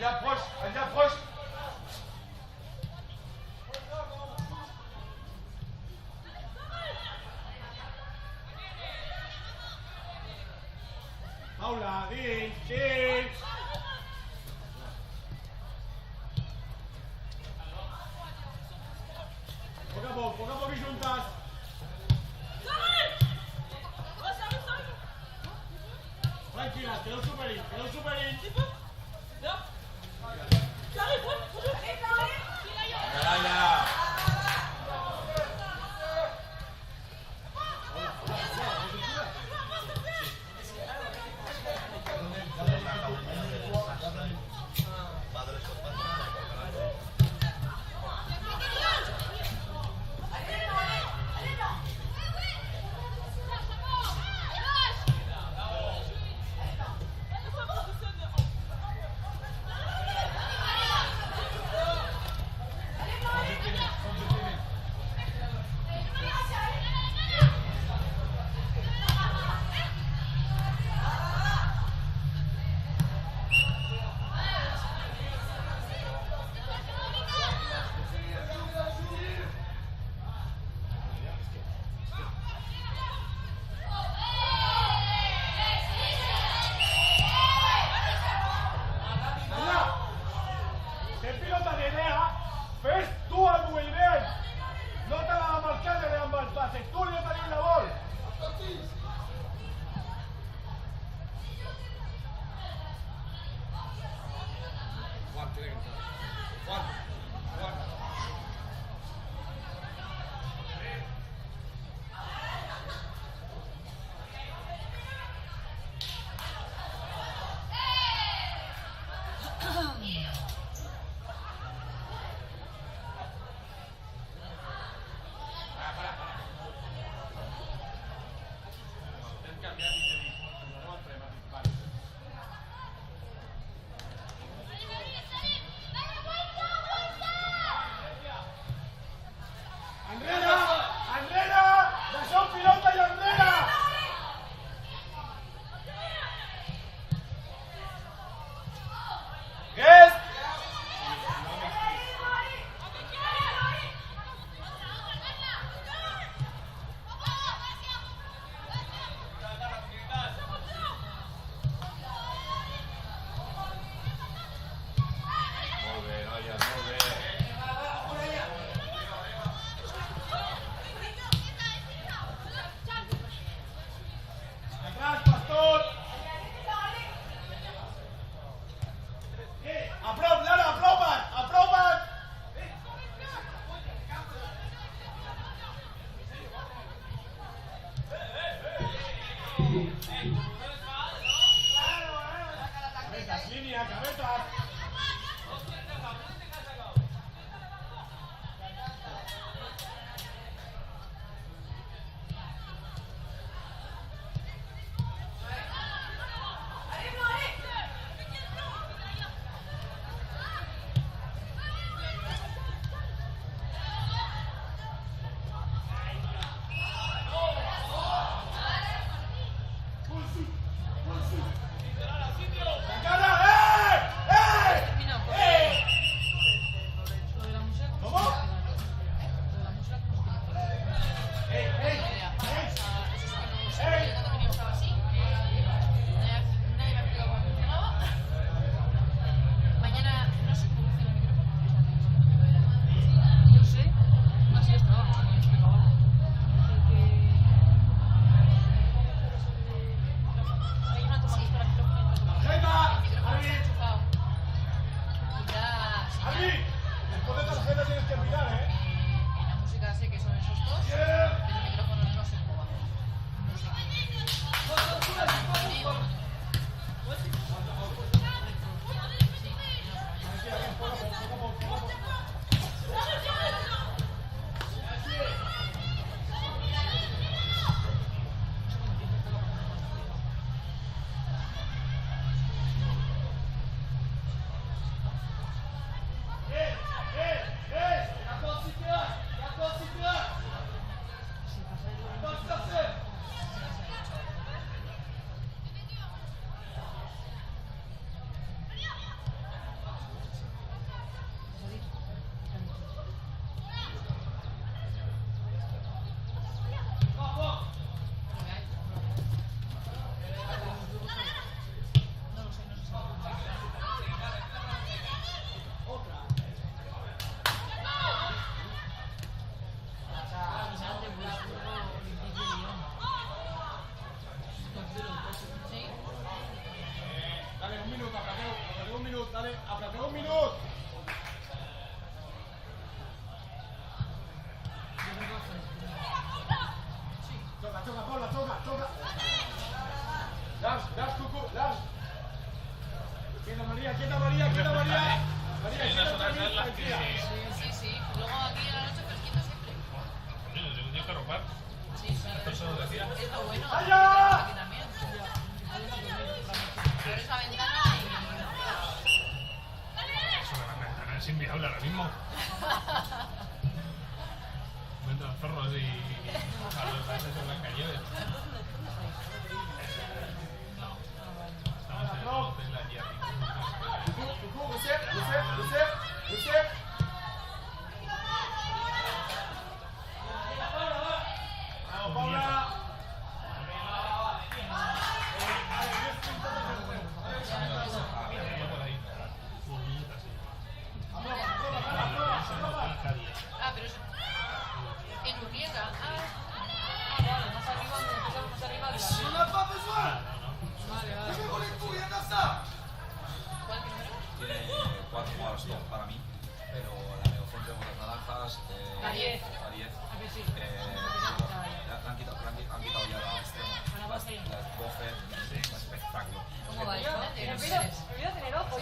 Allà, proche, allà, proche. Paula, dins, dins. Poc a poc i juntes. Tranquil·les, que no ho superin, que no ho superin. choca, Paula, choca. Lars, Cucu, Lars. Quieta María. María, quieta tranquila. Sí. Luego aquí a la noche fresquito siempre. Tengo que ropar. Sí. Eso lo decía. Es lo bueno. ¡Allá! Aquí también. Abres la ventana y... Eso la ventana es inviable ahora mismo. Vente los perros y a los países de Blancanieves. No. Estamos en el hotel allí arriba. Cucu, Josep. Vamos, Paula. Ah, pero es... En Urrieta. Más arriba, más arriba. On n'a pas besoin. Vale. Je vais rouler tout, rien à ça. ¿Cuál número? Tiene 4 jugadores top para mí, pero la mediocentro con las naranjas, A 10. a 10. ¿A que sí? Han quitado ya la extrema, las Buffett, espectáculo. ¿Cómo va esto? Empiezo a tener ojo.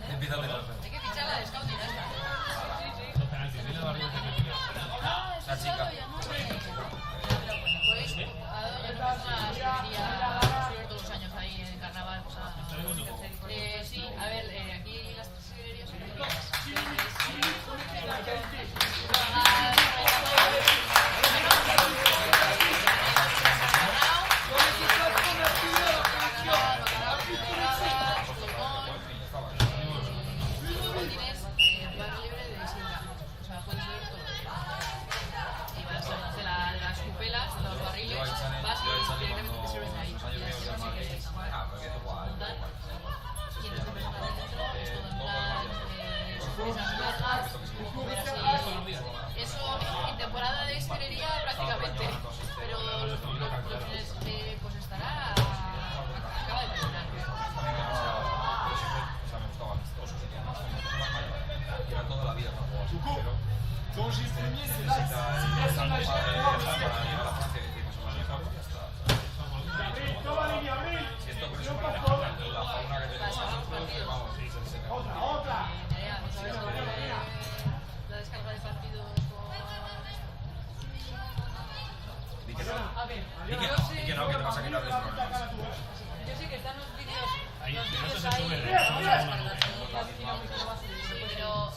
Empieza a tener Hay que fichar la de scouting esta. Los penaltis, dile a Barrio que me tire. La chica. Pues, a Doña es una señoría sobre todos los años ahí en carnaval. O sea, sí, a ver, aquí las señorías son eso en temporada de estilería prácticamente, pero los fines pues estará acaba de terminar. Era toda la vida para jugar. Cucu, ton Gilles Fumier, c'est là. Para ir a la Francia y decimos, Abril, toma línea, Abril. si esto con Y eso un para paso. la fauna que tenemos, vamos, se te Otra. Nerea, pues a ver, la descarga de partidos con... Di que no. A ver, Di que no, que te vas a quitar de problemas. yo sé que están los vídeos. Ahí, Los si no vídeos se ahí. sube, Pero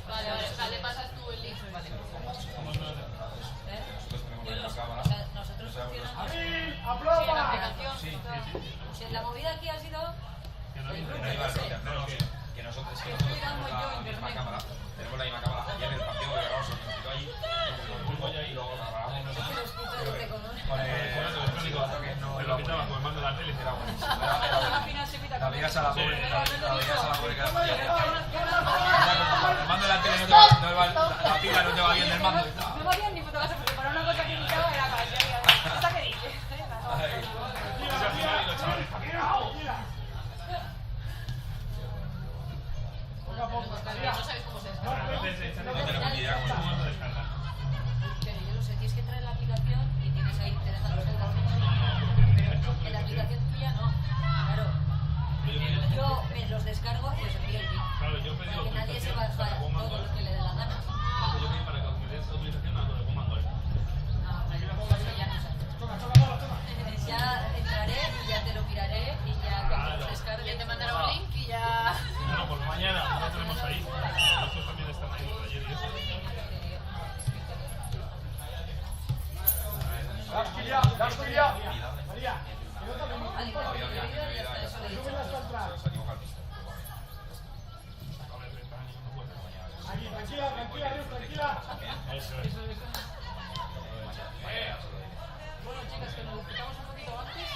Vale, o sea, le pasas tú el link. Vale. Nosotros tenemos la cámara. Nosotros funcionamos. Abril, Sí, en la aplauda. aplicación. Sí, La movida aquí ha sido. que no iba a decir, no, que nosotros tenemos la misma cámara, tenemos la misma cámara. Ayer el partido que grabamos se nos quitó allí, y luego grabamos nosotros. Con el dato que no me lo quitaba con el mando de la tele. era buenísimo. Al final se pita La veías a la pobre, la veías a la pobre que la falla. Vaya, El mando de la tele no te va, la pila no te va bien del mando. No me habían ni puto caso porque para una cosa que indicaba era casi. ¿Esta qué dice? Ese al final y los chavales. No sabes cómo se descarga. Entonces, echan No tenemos ni idea cómo se descarga. Claro, yo lo sé, tienes que entrar en la aplicación y tienes ahí, te dejan los enlaces. En la aplicación tuya no, claro. Yo me los descargo y os envío el link. Claro, yo pedí Para que nadie se baja todo lo que le dé la gana. Yo pedí para que me des autorización a lo de comando. Ah, vale, eso ya no sé. Ya entraré y ya te lo miraré y ya cuando los descargue Ya te mandará un link y ya... Bueno, pues mañana ya tenemos ahí. Nosotros también están ahí, los de ayer y eso. Lars Kilia. María, que no te Vale, Había pero que el vídeo ya está, eso lo he dicho. hasta atrás. se equivoca el pista. Aquí, tranquila, Rius, tranquila. Eso es. Bueno, chicas, que nos explicamos un poquito antes.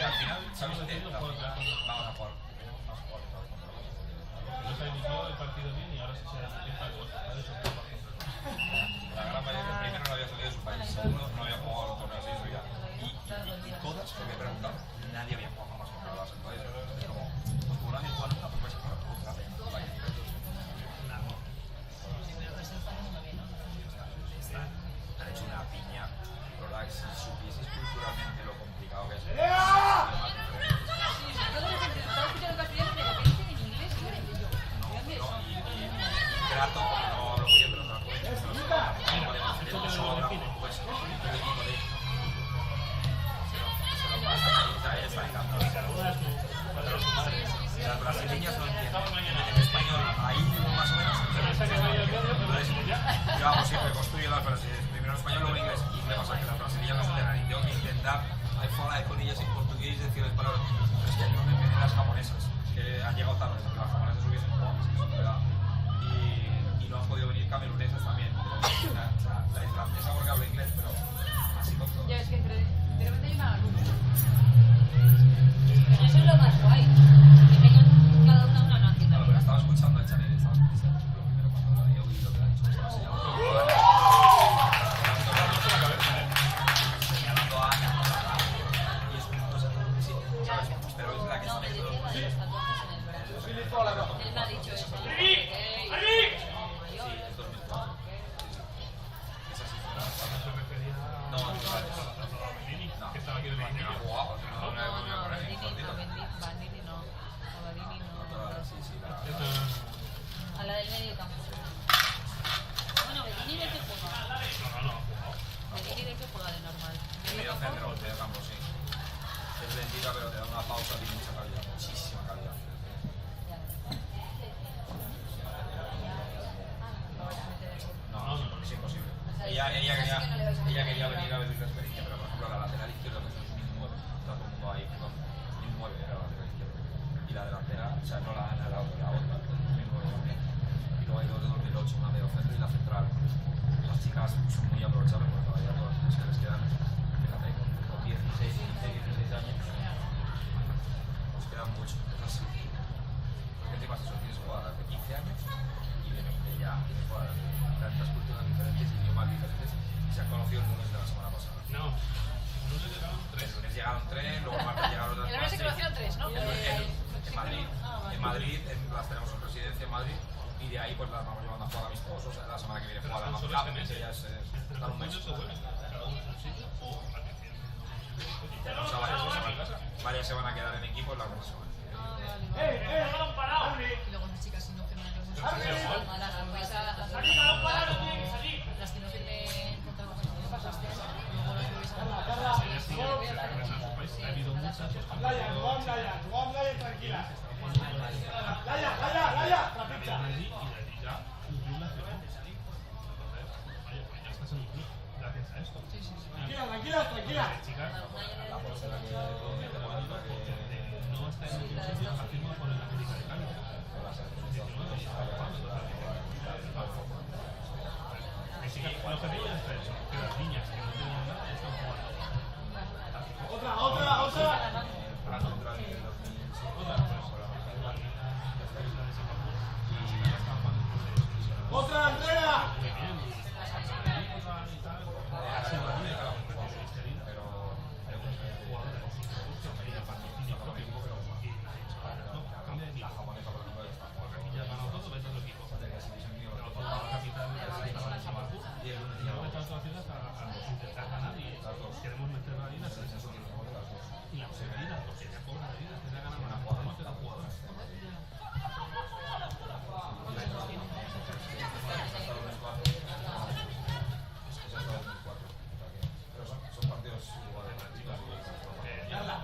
Al final, ¿sabes qué? Vamos a jugar. No se inició el partido bien y ahora sí se empieza el gol. La gran mayoría, primero no había salido de su país, segundo no había jugado los torneos de Israel. Y todas, porque me he preguntado, nadie había jugado jamás contra las entonces. Es como, pues por nadie juega nunca, pues vais a jugar contra Han hecho una Claro, pero si primero en español, luego en inglés. ¿Y qué pasa? Que las brasileñas no se enteran y tengo que intentar ahí fuera de con ellas en portugués y decirles palabras. Pero es que no me vienen las japonesas, que han llegado tarde, porque las japonesas hubiesen jugado, ¿verdad? Y no han podido venir cameruneses también. La islandesa porque habla inglés, pero así con todo. Ya es que de repente hay una luz. Pero eso es lo más guay. Que tengan cada una Claro, pero nacionalidad. estaba escuchando a Chanel, estaba escuchando lo primero cuando lo había oído que ha dicho, estaba señalando a Ana, y es una cosa que sí, ¿sabes? Pero es la que No, está me decía metiendo la de los tatuajes en el brazo. Él me ha dicho eso. sí, es 2004. Esa sí fue la no, no, que estaba aquí de Bandini. no, guapo, no, No, Bandini no. A Bandini no. sí, sí, la A la del medio campo. Bueno, Bedini de qué juega. Bedini de qué juega de normal. medio centro, medio campo, sí. Es lentita, pero te da una pausa, tiene mucha calidad, muchísima calidad. No, es imposible. Ella quería venir a vivir la experiencia, pero por ejemplo la lateral izquierda que es un 9, está todo el mundo ahí, perdón, un 9 era la lateral izquierda. Y la delantera, o sea, no la Ana, la otra, un 9 también. Y luego hay dos de 2008, una medio centro y la central. Las chicas son muy aprovechables porque todavía todas las que les quedan, fíjate, con 16, 15, 16 años, nos quedan mucho, es así. Porque encima eso, tienes jugadoras de 15 años y de 20 ya, tienes jugadoras de tantas culturas diferentes, idiomas diferentes, y se han conocido el lunes de la semana pasada. No, el lunes llegaron 3. El lunes llegaron 3, luego el martes llegaron otras El lunes se conocieron 3, ¿no? En Madrid. En Madrid, las tenemos en residencia en Madrid, y de ahí pues las vamos llevando a jugar amistosos. La semana que viene juega la Solo Cup, este mes, que ya es estar un mes. se vuelven, cada uno en su sitio, o a que tienen Tenemos a varias se van a quedar en equipo en la otra semana. Y luego las chicas si no firman con nosotros. Las que no firmen contrato con nosotros este año, luego las volvéis a ha habido muchas. Laia, jugamos Laia tranquila. Laia, trapicha. Allí y de allí ya un club nacional. Entonces, oye, pues ya estás en un club gracias a esto. Tranquila. Chicas, La portera que mete la banda que no está en ningún sitio, ha firmado por el América de Cali. con la selección de Estados Unidos está jugando al fútbol. Que sí, que los pequeños está hecho, que las niñas que no tienen nada están jugando. Otra. Para entrar en el 2000. Otra, Andrea. Queremos meter la vida y la seguridad, porque ya cobra la vida, te da ganas de jugar, no te da jugadores. Pero son partidos iguales, chicas. Carla.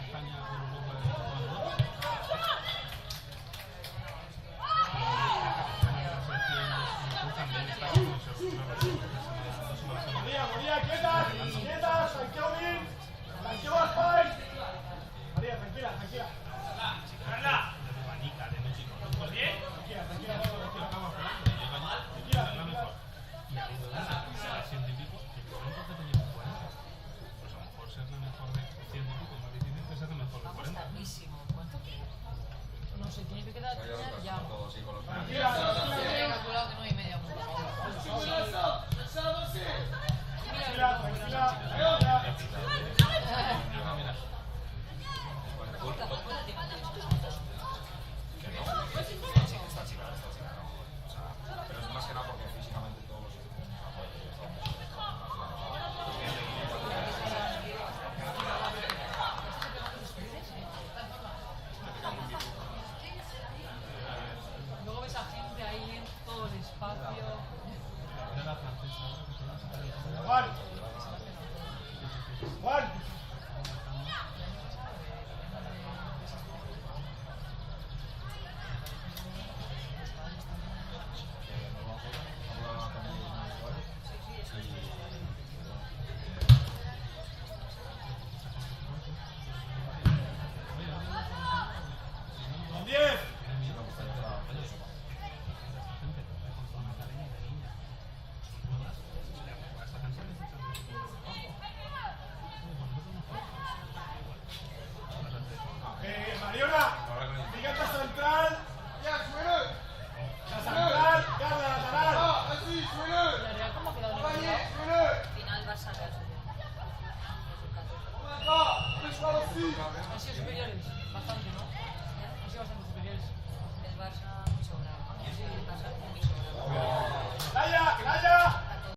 España con Europa de María, quietas, tranquilo, tranquilo, Gaspar. María, tranquila. Carla. de México. ¿Por bien? Tranquila. Y ha habido una científico que pronto que tenía 40. Pues a lo mejor ser la mejor de científico más difícil que ser la mejor de 40. ¿Cuánto queda? No sé, tiene que quedar ya. Todos y con los Yo he calculado que 9:30. Esta chica no. O sea, pero es más que nada porque físicamente todos los Luego ves a gente ahí en todo el espacio. De la francesa ahora que se va a sacar el Juan.